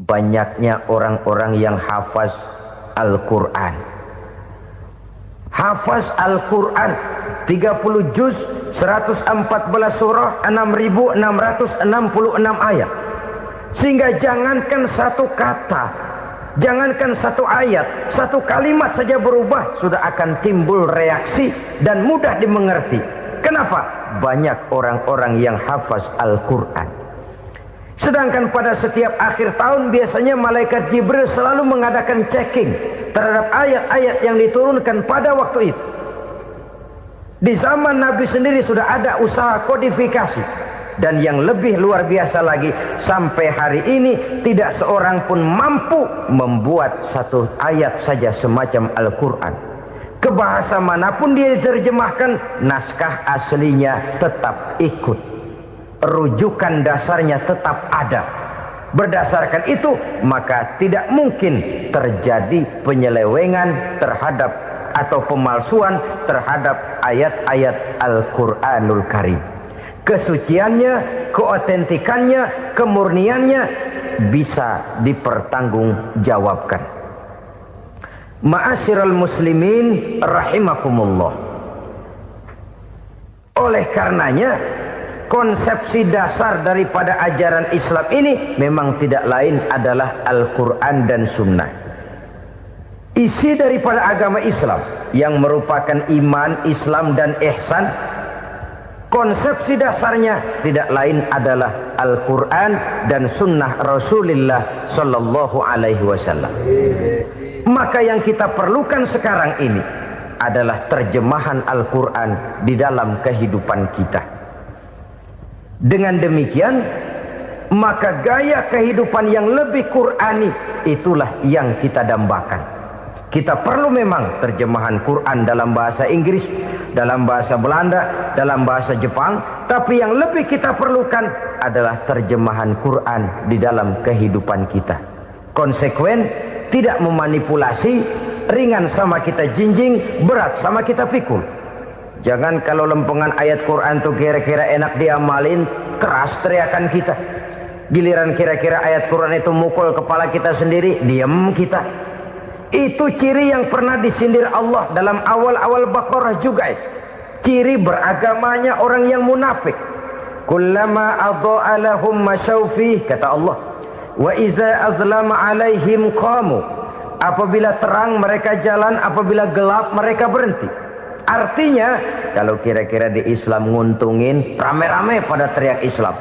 Banyaknya orang-orang yang hafaz Al-Quran. Hafaz Al-Quran 30 juz, 114 surah, 6.666 ayat. Sehingga jangankan satu kata, Jangankan satu ayat, satu kalimat saja berubah, sudah akan timbul reaksi dan mudah dimengerti. Kenapa? Banyak orang-orang yang hafaz Al-Quran. Sedangkan pada setiap akhir tahun biasanya malaikat Jibril selalu mengadakan checking terhadap ayat-ayat yang diturunkan pada waktu itu. Di zaman Nabi sendiri sudah ada usaha kodifikasi. Dan yang lebih luar biasa lagi, sampai hari ini tidak seorang pun mampu membuat satu ayat saja semacam Al-Quran. Ke bahasa manapun dia diterjemahkan, naskah aslinya tetap ikut, rujukan dasarnya tetap ada. Berdasarkan itu, maka tidak mungkin terjadi penyelewengan terhadap atau pemalsuan terhadap ayat-ayat Al-Quranul Karim. Kesuciannya, keotentikannya, kemurniannya bisa dipertanggungjawabkan. Ma'asyiral muslimin rahimakumullah. Oleh karenanya, konsepsi dasar daripada ajaran Islam ini memang tidak lain adalah Al-Quran dan Sunnah. Isi daripada agama Islam yang merupakan iman, Islam dan ihsan, konsepsi dasarnya tidak lain adalah Al-Quran dan Sunnah Rasulullah Sallallahu Alaihi Wasallam. Maka yang kita perlukan sekarang ini adalah terjemahan Al-Quran di dalam kehidupan kita. Dengan demikian, maka gaya kehidupan yang lebih Qurani itulah yang kita dambakan. Kita perlu memang terjemahan Quran dalam bahasa Inggris, dalam bahasa Belanda, dalam bahasa Jepang, tapi yang lebih kita perlukan adalah terjemahan Quran di dalam kehidupan kita. Konsekuen, tidak memanipulasi, ringan sama kita jinjing, berat sama kita pikul. Jangan kalau lempengan ayat Quran tuh kira-kira enak diamalin, keras teriakan kita. Giliran kira-kira ayat Quran itu mukul kepala kita sendiri, diam kita. Itu ciri yang pernah disindir Allah dalam awal-awal Baqarah juga. Ciri beragamanya orang yang munafik. Kullama adha'a lahum masyawfih, kata Allah. Wa iza azlama alaihim qamu. Apabila terang mereka jalan, apabila gelap mereka berhenti. Artinya, kalau kira-kira di Islam nguntungin, rame-rame pada teriak Islam.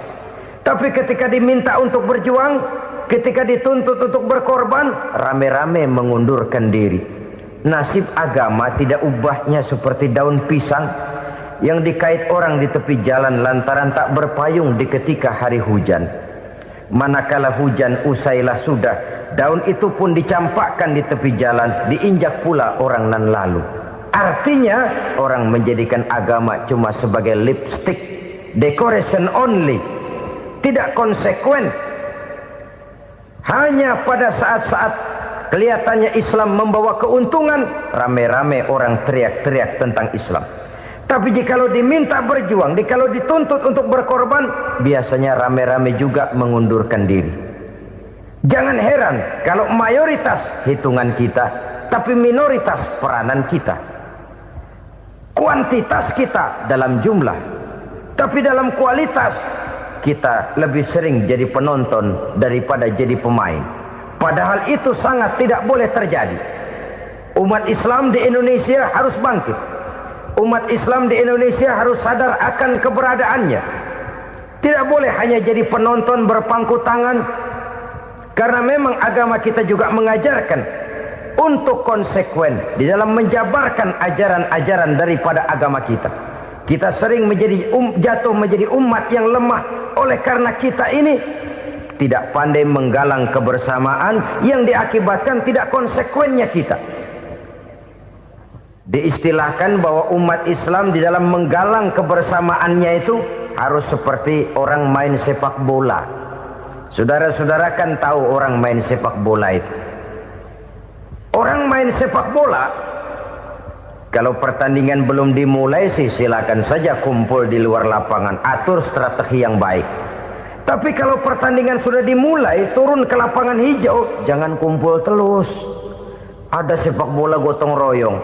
Tapi ketika diminta untuk berjuang, ketika dituntut untuk berkorban, rame-rame mengundurkan diri. Nasib agama tidak ubahnya seperti daun pisang yang dikait orang di tepi jalan lantaran tak berpayung di ketika hari hujan. Manakala hujan usailah sudah, daun itu pun dicampakkan di tepi jalan, diinjak pula orang nan lalu. Artinya, orang menjadikan agama cuma sebagai lipstick, decoration only, tidak konsekuen. Hanya pada saat-saat kelihatannya Islam membawa keuntungan, rame-rame orang teriak-teriak tentang Islam. Tapi jikalau diminta berjuang, jikalau dituntut untuk berkorban, biasanya rame-rame juga mengundurkan diri. Jangan heran kalau mayoritas hitungan kita, tapi minoritas peranan kita. Kuantitas kita dalam jumlah, tapi dalam kualitas kita lebih sering jadi penonton daripada jadi pemain. Padahal itu sangat tidak boleh terjadi. Umat Islam di Indonesia harus bangkit. Umat Islam di Indonesia harus sadar akan keberadaannya. Tidak boleh hanya jadi penonton berpangku tangan. Karena memang agama kita juga mengajarkan untuk konsekuen di dalam menjabarkan ajaran-ajaran daripada agama kita. Kita sering menjadi jatuh menjadi umat yang lemah oleh karena kita ini tidak pandai menggalang kebersamaan yang diakibatkan tidak konsekuennya kita. Diistilahkan bahwa umat Islam di dalam menggalang kebersamaannya itu harus seperti orang main sepak bola. Saudara-saudara kan tahu orang main sepak bola itu. Orang main sepak bola, kalau pertandingan belum dimulai sih silakan saja kumpul di luar lapangan, atur strategi yang baik. Tapi kalau pertandingan sudah dimulai, turun ke lapangan hijau, jangan kumpul terus. Ada sepak bola gotong royong,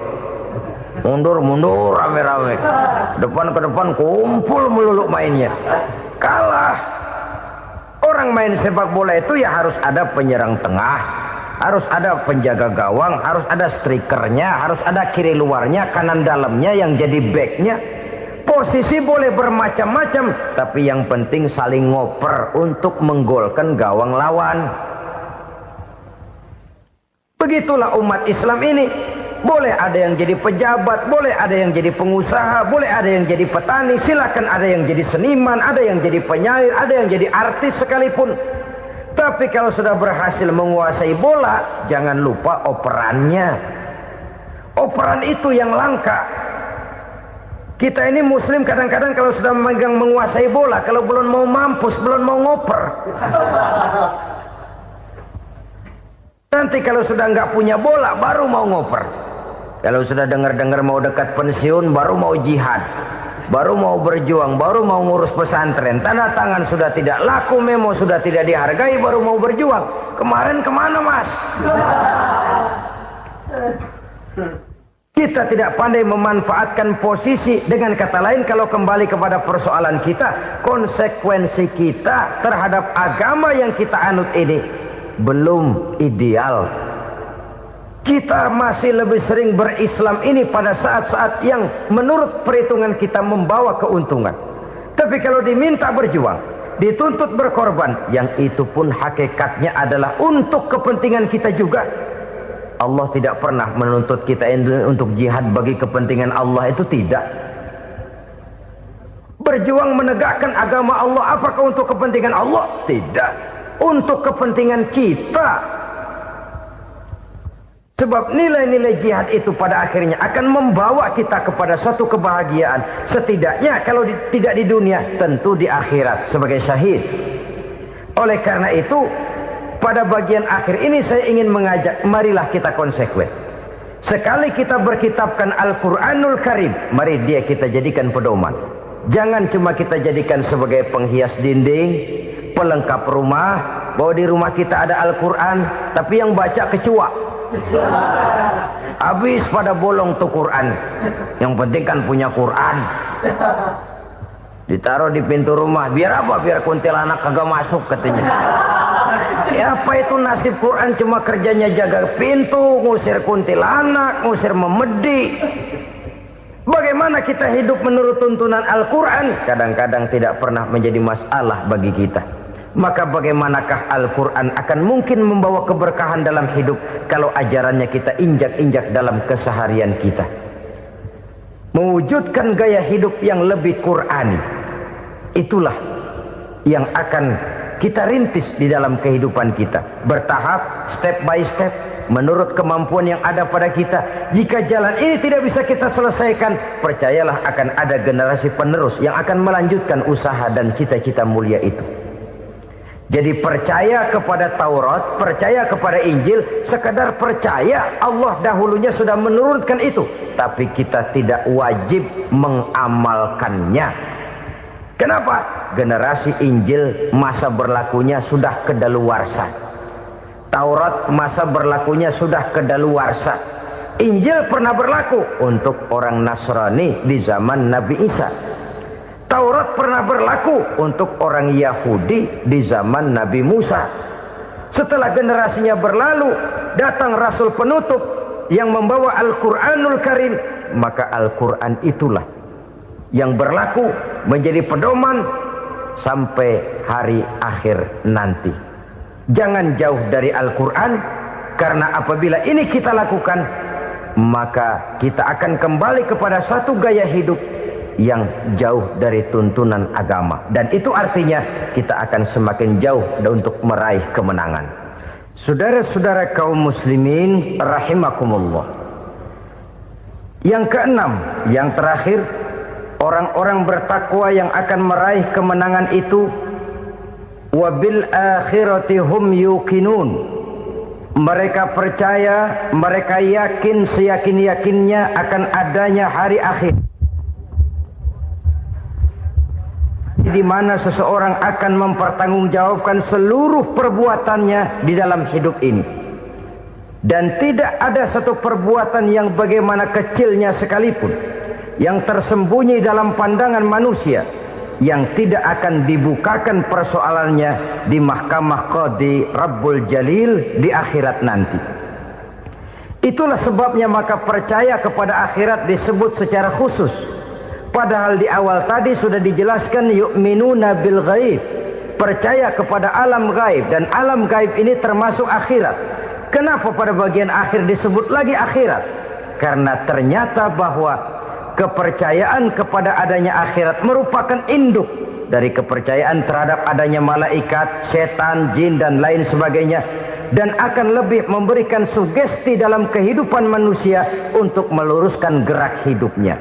mundur-mundur rame-rame, depan ke depan kumpul melulu mainnya. Kalah. Orang main sepak bola itu ya harus ada penyerang tengah, harus ada penjaga gawang, harus ada strikernya, harus ada kiri luarnya, kanan dalamnya yang jadi backnya. Posisi boleh bermacam-macam, tapi yang penting saling ngoper untuk menggolkan gawang lawan. Begitulah umat Islam ini. Boleh ada yang jadi pejabat, boleh ada yang jadi pengusaha, boleh ada yang jadi petani, silakan ada yang jadi seniman, ada yang jadi penyair, ada yang jadi artis sekalipun. Tapi kalau sudah berhasil menguasai bola, jangan lupa operannya. Operan itu yang langka. Kita ini muslim kadang-kadang kalau sudah memegang menguasai bola, kalau belum mau mampus, belum mau ngoper. Nanti kalau sudah nggak punya bola, baru mau ngoper. Kalau sudah dengar-dengar mau dekat pensiun, baru mau jihad, baru mau berjuang, baru mau ngurus pesantren. Tanda tangan sudah tidak laku, memo sudah tidak dihargai, baru mau berjuang. Kemarin kemana mas? Kita tidak pandai memanfaatkan posisi. Dengan kata lain, kalau kembali kepada persoalan kita, konsekuensi kita terhadap agama yang kita anut ini belum ideal. Kita masih lebih sering berislam ini pada saat-saat yang menurut perhitungan kita membawa keuntungan. Tapi kalau diminta berjuang, dituntut berkorban, yang itu pun hakikatnya adalah untuk kepentingan kita juga. Allah tidak pernah menuntut kita untuk jihad bagi kepentingan Allah, itu tidak. Berjuang menegakkan agama Allah, apakah untuk kepentingan Allah? Tidak. Untuk kepentingan kita. Sebab nilai-nilai jihad itu pada akhirnya akan membawa kita kepada suatu kebahagiaan. Setidaknya kalau tidak di dunia, tentu di akhirat sebagai syahid. Oleh karena itu, pada bagian akhir ini saya ingin mengajak, marilah kita konsekuen. Sekali kita berkitabkan Al-Quranul Karim, mari dia kita jadikan pedoman. Jangan cuma kita jadikan sebagai penghias dinding, pelengkap rumah, bahwa di rumah kita ada Al-Quran, tapi yang baca kecoa. Habis pada bolong tuh Quran. Yang penting kan punya Quran. Ditaruh di pintu rumah. Biar apa? Biar kuntilanak kagak masuk katanya. Ya apa itu nasib Quran, cuma kerjanya jaga pintu, ngusir kuntilanak, ngusir memedi. Bagaimana kita hidup menurut tuntunan Al-Quran? Kadang-kadang tidak pernah menjadi masalah bagi kita. Maka bagaimanakah Al-Quran akan mungkin membawa keberkahan dalam hidup kalau ajarannya kita injak-injak dalam keseharian kita? Mewujudkan gaya hidup yang lebih Qurani, itulah yang akan kita rintis di dalam kehidupan kita. Bertahap, step by step, menurut kemampuan yang ada pada kita. Jika jalan ini tidak bisa kita selesaikan, percayalah akan ada generasi penerus yang akan melanjutkan usaha dan cita-cita mulia itu. Jadi percaya kepada Taurat, percaya kepada Injil, sekedar percaya Allah dahulunya sudah menurunkan itu. Tapi kita tidak wajib mengamalkannya. Kenapa? Generasi Injil masa berlakunya sudah kedaluwarsa. Taurat masa berlakunya sudah kedaluwarsa. Injil pernah berlaku untuk orang Nasrani di zaman Nabi Isa. Taurat pernah berlaku untuk orang Yahudi di zaman Nabi Musa. Setelah generasinya berlalu, datang Rasul penutup yang membawa Al-Quranul Karim. Maka Al-Quran itulah yang berlaku menjadi pedoman sampai hari akhir nanti. Jangan jauh dari Al-Quran, karena apabila ini kita lakukan, maka kita akan kembali kepada satu gaya hidup yang jauh dari tuntunan agama, dan itu artinya kita akan semakin jauh untuk meraih kemenangan. Saudara-saudara kaum muslimin rahimakumullah. Yang keenam, yang terakhir, orang-orang bertakwa yang akan meraih kemenangan itu wabil akhirati hum yuqinun. Mereka percaya, mereka yakin seyakin-yakinnya akan adanya hari akhir, di mana seseorang akan mempertanggungjawabkan seluruh perbuatannya di dalam hidup ini. Dan tidak ada satu perbuatan yang bagaimana kecilnya sekalipun yang tersembunyi dalam pandangan manusia yang tidak akan dibukakan persoalannya di mahkamah Qadi Rabbul Jalil di akhirat nanti. Itulah sebabnya maka percaya kepada akhirat disebut secara khusus. Padahal di awal tadi sudah dijelaskan yu'minuna bil ghaib, percaya kepada alam gaib, dan alam gaib ini termasuk akhirat. Kenapa pada bagian akhir disebut lagi akhirat? Karena ternyata bahwa kepercayaan kepada adanya akhirat merupakan induk dari kepercayaan terhadap adanya malaikat, setan, jin dan lain sebagainya, dan akan lebih memberikan sugesti dalam kehidupan manusia untuk meluruskan gerak hidupnya.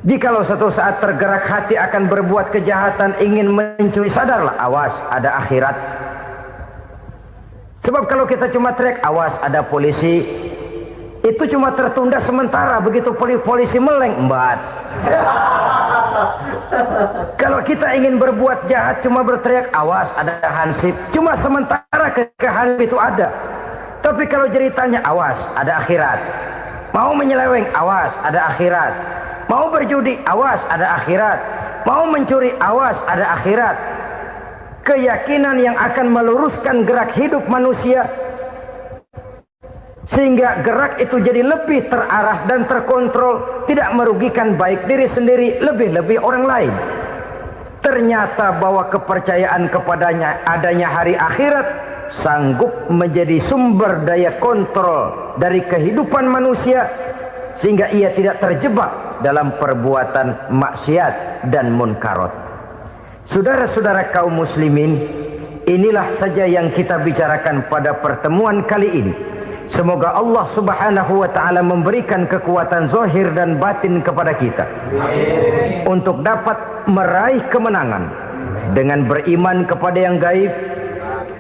Jikalau satu saat tergerak hati akan berbuat kejahatan, ingin mencuri, sadarlah, awas ada akhirat. Sebab kalau kita cuma teriak awas ada polisi, itu cuma tertunda sementara. Begitu polisi meleng, embat. Kalau kita ingin berbuat jahat cuma berteriak awas ada hansip, cuma sementara ketika hansip itu ada. Tapi kalau ceritanya awas ada akhirat, mau menyeleweng awas ada akhirat, mau berjudi awas ada akhirat, mau mencuri awas ada akhirat. Keyakinan yang akan meluruskan gerak hidup manusia sehingga gerak itu jadi lebih terarah dan terkontrol, tidak merugikan baik diri sendiri, lebih-lebih orang lain. Ternyata bahwa kepercayaan kepadanya adanya hari akhirat sanggup menjadi sumber daya kontrol dari kehidupan manusia, sehingga ia tidak terjebak dalam perbuatan maksiat dan munkarat. Saudara-saudara kaum muslimin, inilah saja yang kita bicarakan pada pertemuan kali ini. Semoga Allah subhanahu wa ta'ala memberikan kekuatan zahir dan batin kepada kita. Amin. Untuk dapat meraih kemenangan dengan beriman kepada yang gaib,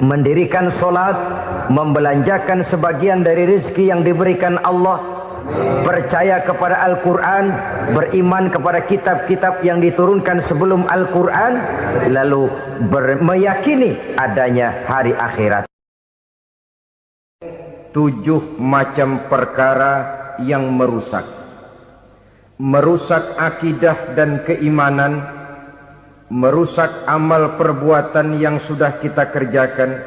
mendirikan solat, membelanjakan sebagian dari rezeki yang diberikan Allah, percaya kepada Al-Quran, beriman kepada kitab-kitab yang diturunkan sebelum Al-Quran, lalu meyakini adanya hari akhirat. 7 macam perkara yang merusak akidah dan keimanan, merusak amal perbuatan yang sudah kita kerjakan,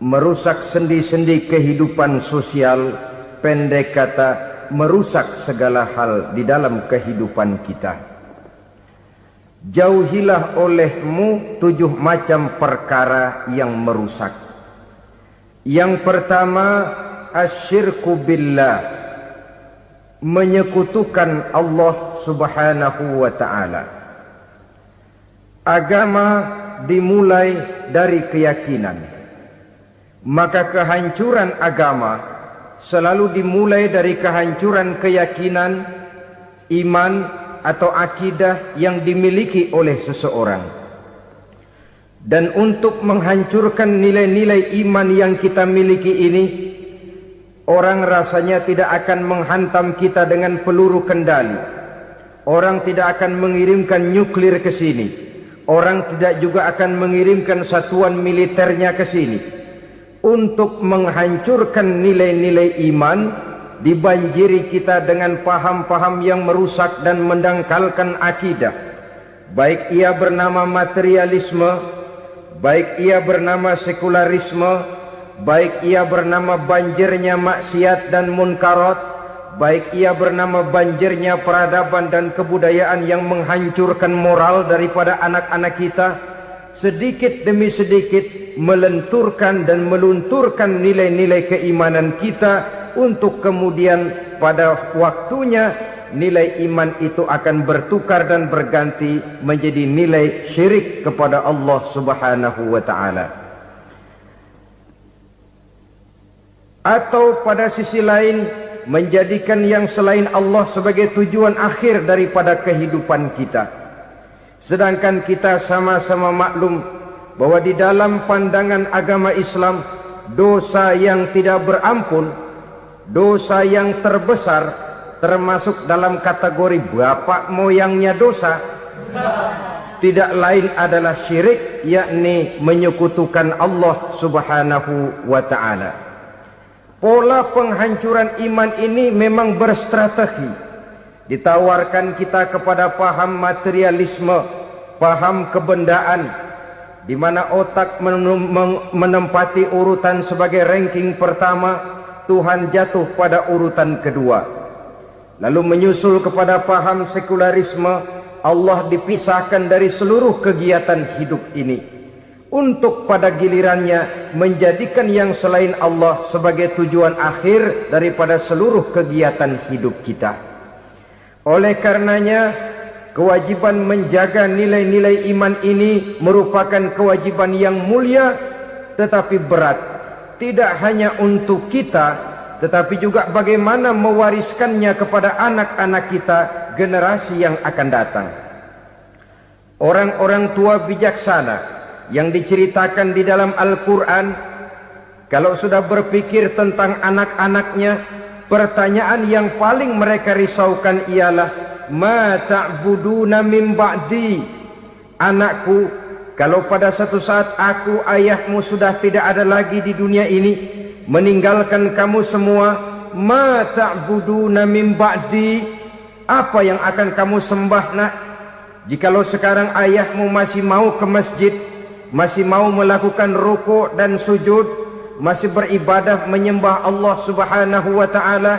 merusak sendi-sendi kehidupan sosial, pendek kata merusak segala hal di dalam kehidupan kita. Jauhilah olehmu 7 macam perkara yang merusak. Yang pertama, asyirku billah, menyekutukan Allah subhanahu wa ta'ala. Agama dimulai dari keyakinan, maka kehancuran agama selalu dimulai dari kehancuran keyakinan, iman atau akidah yang dimiliki oleh seseorang. Dan untuk menghancurkan nilai-nilai iman yang kita miliki ini, orang rasanya tidak akan menghantam kita dengan peluru kendali. Orang tidak akan mengirimkan nuklir ke sini. Orang tidak juga akan mengirimkan satuan militernya ke sini. Untuk menghancurkan nilai-nilai iman, dibanjiri kita dengan paham-paham yang merusak dan mendangkalkan akidah. Baik ia bernama materialisme, baik ia bernama sekularisme, baik ia bernama banjirnya maksiat dan munkarat, baik ia bernama banjirnya peradaban dan kebudayaan yang menghancurkan moral daripada anak-anak kita, sedikit demi sedikit melenturkan dan melunturkan nilai-nilai keimanan kita, untuk kemudian pada waktunya nilai iman itu akan bertukar dan berganti menjadi nilai syirik kepada Allah subhanahu wa ta'ala. Atau pada sisi lain, menjadikan yang selain Allah sebagai tujuan akhir daripada kehidupan kita. Sedangkan kita sama-sama maklum bahwa di dalam pandangan agama Islam, dosa yang tidak berampun, dosa yang terbesar, termasuk dalam kategori bapak moyangnya dosa, tidak lain adalah syirik, yakni menyekutukan Allah subhanahu wa ta'ala. Pola penghancuran iman ini memang berstrategi. Ditawarkan kita kepada paham materialisme, paham kebendaan, di mana otak menempati urutan sebagai ranking pertama, Tuhan jatuh pada urutan kedua. Lalu menyusul kepada paham sekularisme, Allah dipisahkan dari seluruh kegiatan hidup ini, untuk pada gilirannya menjadikan yang selain Allah sebagai tujuan akhir daripada seluruh kegiatan hidup kita. Oleh karenanya, kewajiban menjaga nilai-nilai iman ini merupakan kewajiban yang mulia tetapi berat, tidak hanya untuk kita, tetapi juga bagaimana mewariskannya kepada anak-anak kita, generasi yang akan datang. Orang-orang tua bijaksana yang diceritakan di dalam Al-Quran, kalau sudah berpikir tentang anak-anaknya, pertanyaan yang paling mereka risaukan ialah, ma ta'buduna min ba'di. Anakku, kalau pada satu saat aku, ayahmu sudah tidak ada lagi di dunia ini, meninggalkan kamu semua, ma ta'buduna min ba'di, apa yang akan kamu sembah nak? Jikalau sekarang ayahmu masih mau ke masjid, masih mau melakukan rukuk dan sujud, masih beribadah menyembah Allah Subhanahu wa ta'ala,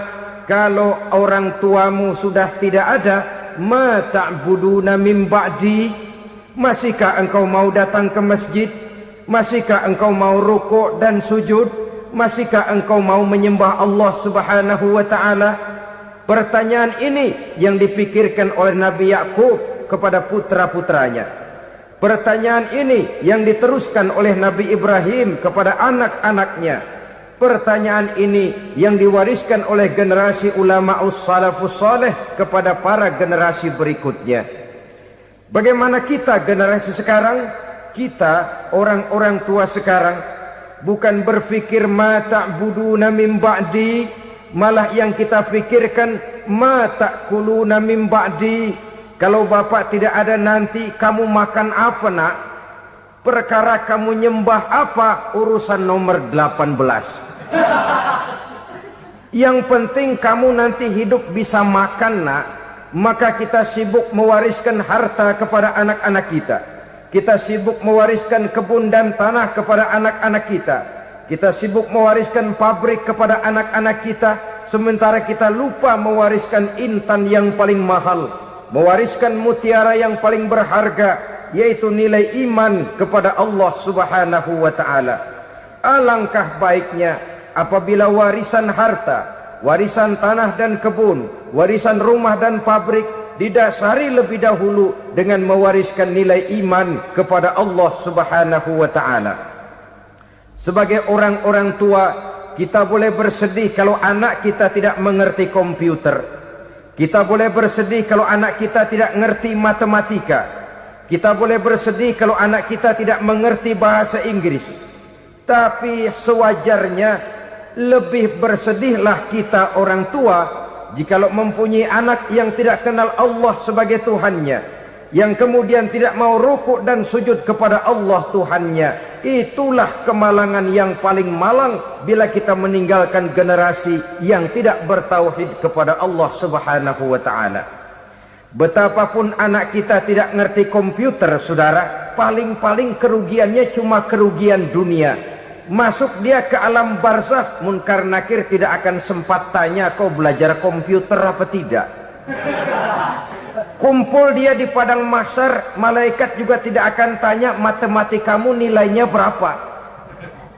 kalau orang tuamu sudah tidak ada, ma ta'buduna min ba'di, masihkah engkau mau datang ke masjid? Masihkah engkau mau rukuk dan sujud? Masihkah engkau mau menyembah Allah Subhanahu wa ta'ala? Pertanyaan ini yang dipikirkan oleh Nabi Yakub kepada putra-putranya. Pertanyaan ini yang diteruskan oleh Nabi Ibrahim kepada anak-anaknya. Pertanyaan ini yang diwariskan oleh generasi ulama'us salafus saleh kepada para generasi berikutnya. Bagaimana kita generasi sekarang? Kita orang-orang tua sekarang bukan berfikir ma ta'buduna min ba'di, malah yang kita fikirkan ma ta'kuluna min ba'di. Kalau bapak tidak ada nanti kamu makan apa nak? Perkara kamu nyembah apa, urusan nomor 18. Yang penting kamu nanti hidup bisa makan nak. Maka kita sibuk mewariskan harta kepada anak-anak kita. Kita sibuk mewariskan kebun dan tanah kepada anak-anak kita. Kita sibuk mewariskan pabrik kepada anak-anak kita, sementara kita lupa mewariskan intan yang paling mahal, mewariskan mutiara yang paling berharga, yaitu nilai iman kepada Allah Subhanahu wa ta'ala. Alangkah baiknya apabila warisan harta, warisan tanah dan kebun, warisan rumah dan pabrik didasari lebih dahulu dengan mewariskan nilai iman kepada Allah Subhanahu wa ta'ala. Sebagai orang-orang tua, kita boleh bersedih kalau anak kita tidak mengerti komputer. Kita boleh bersedih kalau anak kita tidak mengerti matematika. Kita boleh bersedih kalau anak kita tidak mengerti bahasa Inggris. Tapi sewajarnya lebih bersedihlah kita orang tua jikalau mempunyai anak yang tidak kenal Allah sebagai Tuhannya, yang kemudian tidak mau rukuk dan sujud kepada Allah Tuhannya. Itulah kemalangan yang paling malang bila kita meninggalkan generasi yang tidak bertauhid kepada Allah Subhanahu wa ta'ala. Betapapun anak kita tidak ngerti komputer, saudara, paling-paling kerugiannya cuma kerugian dunia. Masuk dia ke alam barzakh, munkar nakir tidak akan sempat tanya kau belajar komputer apa tidak. Kumpul dia di padang mahsyar, malaikat juga tidak akan tanya matematikamu nilainya berapa.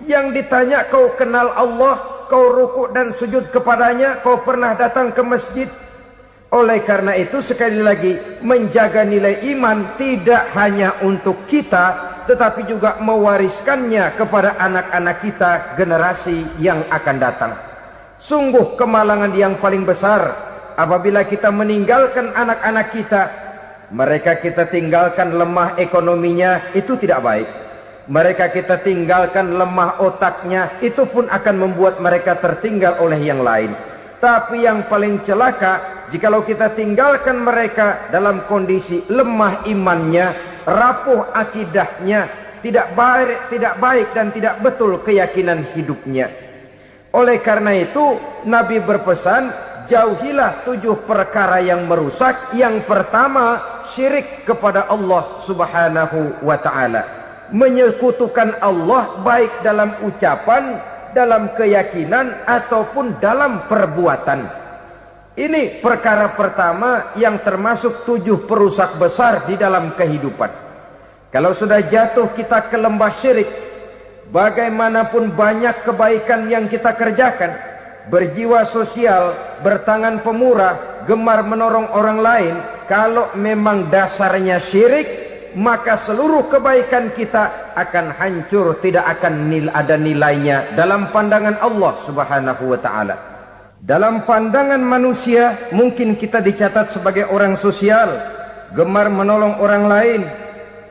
Yang ditanya kau kenal Allah, kau rukuk dan sujud kepadanya, kau pernah datang ke masjid. Oleh karena itu sekali lagi, menjaga nilai iman tidak hanya untuk kita, tetapi juga mewariskannya kepada anak-anak kita, generasi yang akan datang. Sungguh kemalangan yang paling besar apabila kita meninggalkan anak-anak kita. Mereka kita tinggalkan lemah ekonominya, itu tidak baik. Mereka kita tinggalkan lemah otaknya, itu pun akan membuat mereka tertinggal oleh yang lain. Tapi yang paling celaka, jikalau kita tinggalkan mereka dalam kondisi lemah imannya, rapuh akidahnya, tidak baik dan tidak betul keyakinan hidupnya. Oleh karena itu Nabi berpesan, jauhilah 7 perkara yang merusak. Yang pertama, syirik kepada Allah Subhanahu wa ta'ala, menyekutukan Allah baik dalam ucapan, dalam keyakinan ataupun dalam perbuatan. Ini perkara pertama yang termasuk 7 perusak besar di dalam kehidupan. Kalau sudah jatuh kita ke lembah syirik, bagaimanapun banyak kebaikan yang kita kerjakan, berjiwa sosial, bertangan pemurah, gemar menolong orang lain, kalau memang dasarnya syirik, maka seluruh kebaikan kita akan hancur, tidak akan ada nilainya dalam pandangan Allah Subhanahu wa ta'ala. Dalam pandangan manusia, mungkin kita dicatat sebagai orang sosial, gemar menolong orang lain,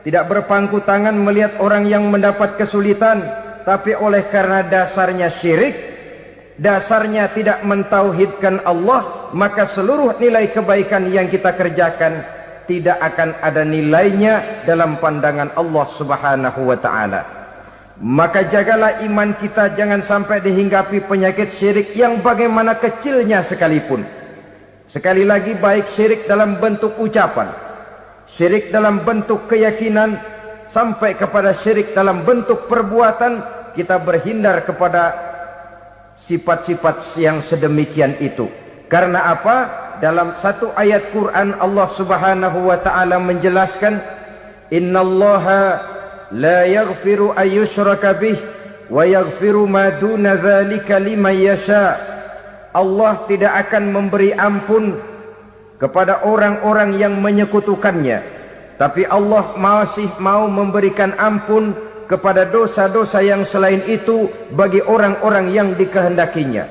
tidak berpangku tangan melihat orang yang mendapat kesulitan, tapi oleh karena dasarnya syirik, dasarnya tidak mentauhidkan Allah, maka seluruh nilai kebaikan yang kita kerjakan tidak akan ada nilainya dalam pandangan Allah Subhanahu wa ta'ala. Maka jagalah iman kita, jangan sampai dihinggapi penyakit syirik yang bagaimana kecilnya sekalipun. Sekali lagi, baik syirik dalam bentuk ucapan, syirik dalam bentuk keyakinan, sampai kepada syirik dalam bentuk perbuatan, kita berhindar kepada sifat-sifat yang sedemikian itu. Karena apa? Dalam satu ayat Quran Allah Subhanahu wa ta'ala menjelaskan, innallaha la yaghfiru ayyushraka bih wa yaghfiru ma duna dzalika liman yasha. Allah tidak akan memberi ampun kepada orang-orang yang menyekutukannya, tapi Allah masih mau memberikan ampun kepada dosa-dosa yang selain itu bagi orang-orang yang dikehendakinya.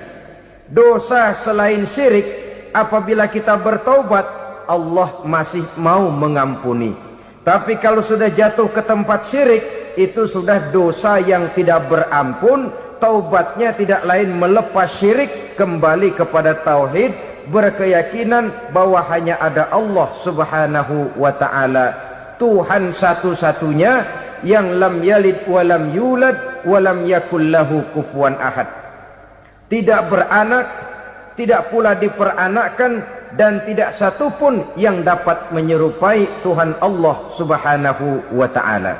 Dosa selain syirik, apabila kita bertaubat, Allah masih mau mengampuni. Tapi kalau sudah jatuh ke tempat syirik, itu sudah dosa yang tidak berampun. Taubatnya tidak lain melepas syirik, kembali kepada tauhid, berkeyakinan bahwa hanya ada Allah Subhanahu wa ta'ala, Tuhan satu-satunya yang lam yalid walam yulad walam yakul lahu kufuwan ahad. Tidak beranak, tidak pula diperanakkan, dan tidak satupun yang dapat menyerupai Tuhan Allah Subhanahu wa ta'ala.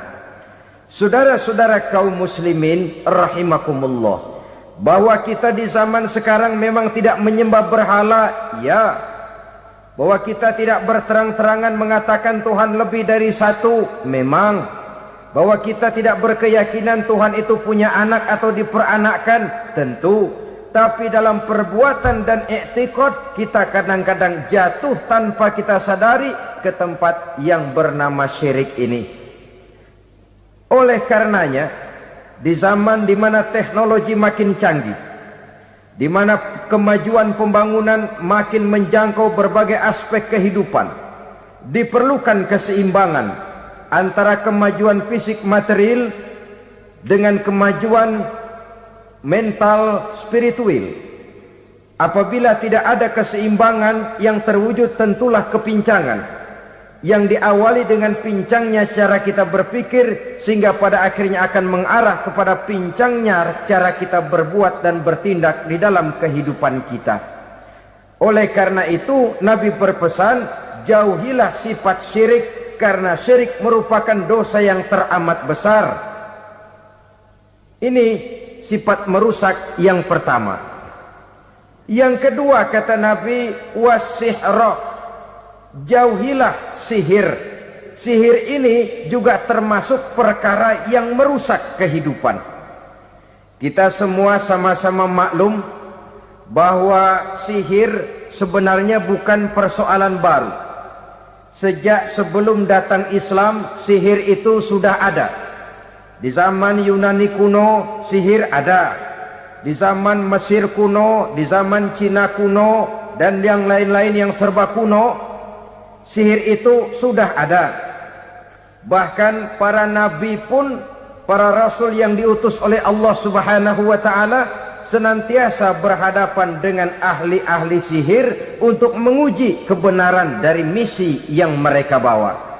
Saudara-saudara kaum muslimin rahimakumullah, bahwa kita di zaman sekarang memang tidak menyembah berhala, ya. Bahwa kita tidak berterang-terangan mengatakan Tuhan lebih dari satu, memang. Bahwa kita tidak berkeyakinan Tuhan itu punya anak atau diperanakkan, tentu. Tapi dalam perbuatan dan i'tiqad, kita kadang-kadang jatuh tanpa kita sadari ke tempat yang bernama syirik ini. Oleh karenanya, di zaman di mana teknologi makin canggih, di mana kemajuan pembangunan makin menjangkau berbagai aspek kehidupan, diperlukan keseimbangan antara kemajuan fisik material dengan kemajuan mental spiritual. Apabila tidak ada keseimbangan, yang terwujud tentulah kepincangan, yang diawali dengan pincangnya cara kita berpikir, sehingga pada akhirnya akan mengarah kepada pincangnya cara kita berbuat dan bertindak di dalam kehidupan kita. Oleh karena itu Nabi berpesan, jauhilah sifat syirik, karena syirik merupakan dosa yang teramat besar. Ini sifat merusak yang pertama. Yang kedua, kata Nabi, wasihra, jauhilah sihir. Sihir ini juga termasuk perkara yang merusak kehidupan. Kita semua sama-sama maklum bahwa sihir sebenarnya bukan persoalan baru. Sejak sebelum datang Islam, sihir itu sudah ada. Di zaman Yunani kuno, sihir ada. Di zaman Mesir kuno, di zaman Cina kuno, dan yang lain-lain yang serba kuno, sihir itu sudah ada. Bahkan para nabi pun, para rasul yang diutus oleh Allah Subhanahu wa ta'ala, senantiasa berhadapan dengan ahli-ahli sihir untuk menguji kebenaran dari misi yang mereka bawa.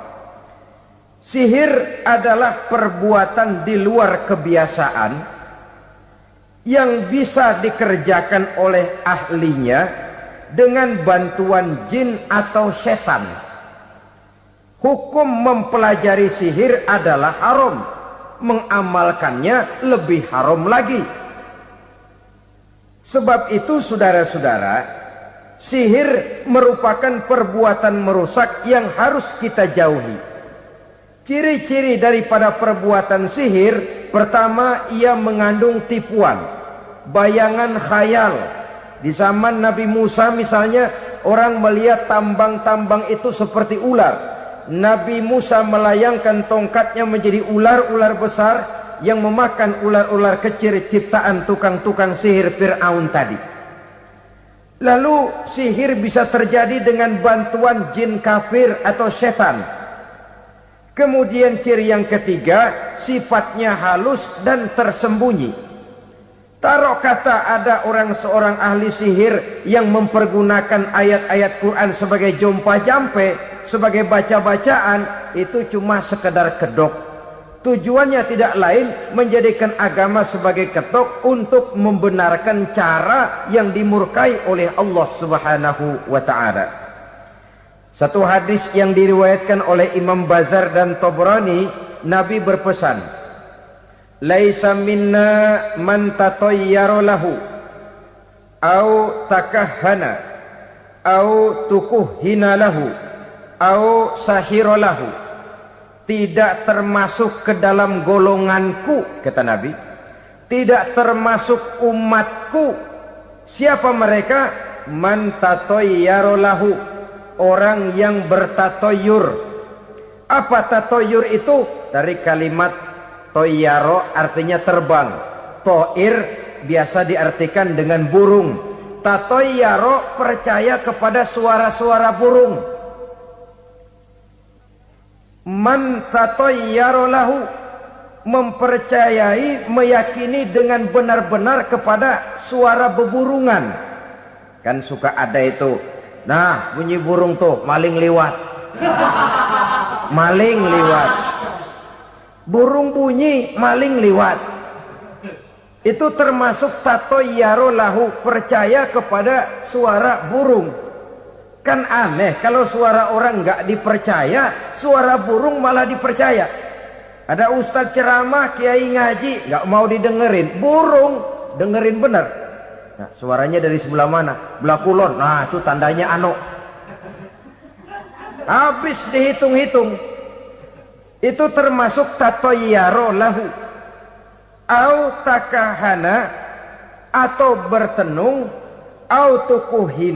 Sihir adalah perbuatan di luar kebiasaan yang bisa dikerjakan oleh ahlinya dengan bantuan jin atau setan. Hukum mempelajari sihir adalah haram, mengamalkannya lebih haram lagi. Sebab itu saudara-saudara, sihir merupakan perbuatan merusak yang harus kita jauhi. Ciri-ciri daripada perbuatan sihir, pertama, ia mengandung tipuan, bayangan khayal. Di zaman Nabi Musa misalnya, orang melihat tambang-tambang itu seperti ular. Nabi Musa melayangkan tongkatnya menjadi ular-ular besar yang memakan ular-ular kecil ciptaan tukang-tukang sihir Fir'aun tadi. Lalu sihir bisa terjadi dengan bantuan jin kafir atau setan. Kemudian ciri yang ketiga, sifatnya halus dan tersembunyi. Taruh kata ada seorang ahli sihir yang mempergunakan ayat-ayat Quran sebagai jompa-jampe, sebagai baca-bacaan, itu cuma sekedar kedok. Tujuannya tidak lain menjadikan agama sebagai ketok untuk membenarkan cara yang dimurkai oleh Allah Subhanahu wa ta'ala. Satu hadis yang diriwayatkan oleh Imam Bazar dan Tabrani, Nabi berpesan, "Laisa minna man tatayyara lahu au takahhana au tukuhhina lahu au sahira lahu." Tidak termasuk ke dalam golonganku, kata Nabi. Tidak termasuk umatku. Siapa mereka? Man tatayyara lahu, orang yang bertatoyur. Apa tatoyur itu? Dari kalimat toyaro, artinya terbang. Toir biasa diartikan dengan burung. Tatoyaro percaya kepada suara-suara burung. Man tatayyara lahu, mempercayai, meyakini dengan benar-benar kepada suara beburungan. Kan suka ada itu, nah bunyi burung tuh, maling liwat. Maling liwat. Burung bunyi, maling liwat. Itu termasuk tatayyara lahu, percaya kepada suara burung. Kan aneh kalau suara orang nggak dipercaya, suara burung malah dipercaya. Ada ustadz ceramah, kiai ngaji, nggak mau didengerin, burung dengerin bener. Nah, suaranya dari sebelah mana? Belah kulon. Nah, itu tandanya ano. Habis dihitung-hitung. Itu termasuk tatayyara lahu. Au takahana, atau bertenung, au tukuhin.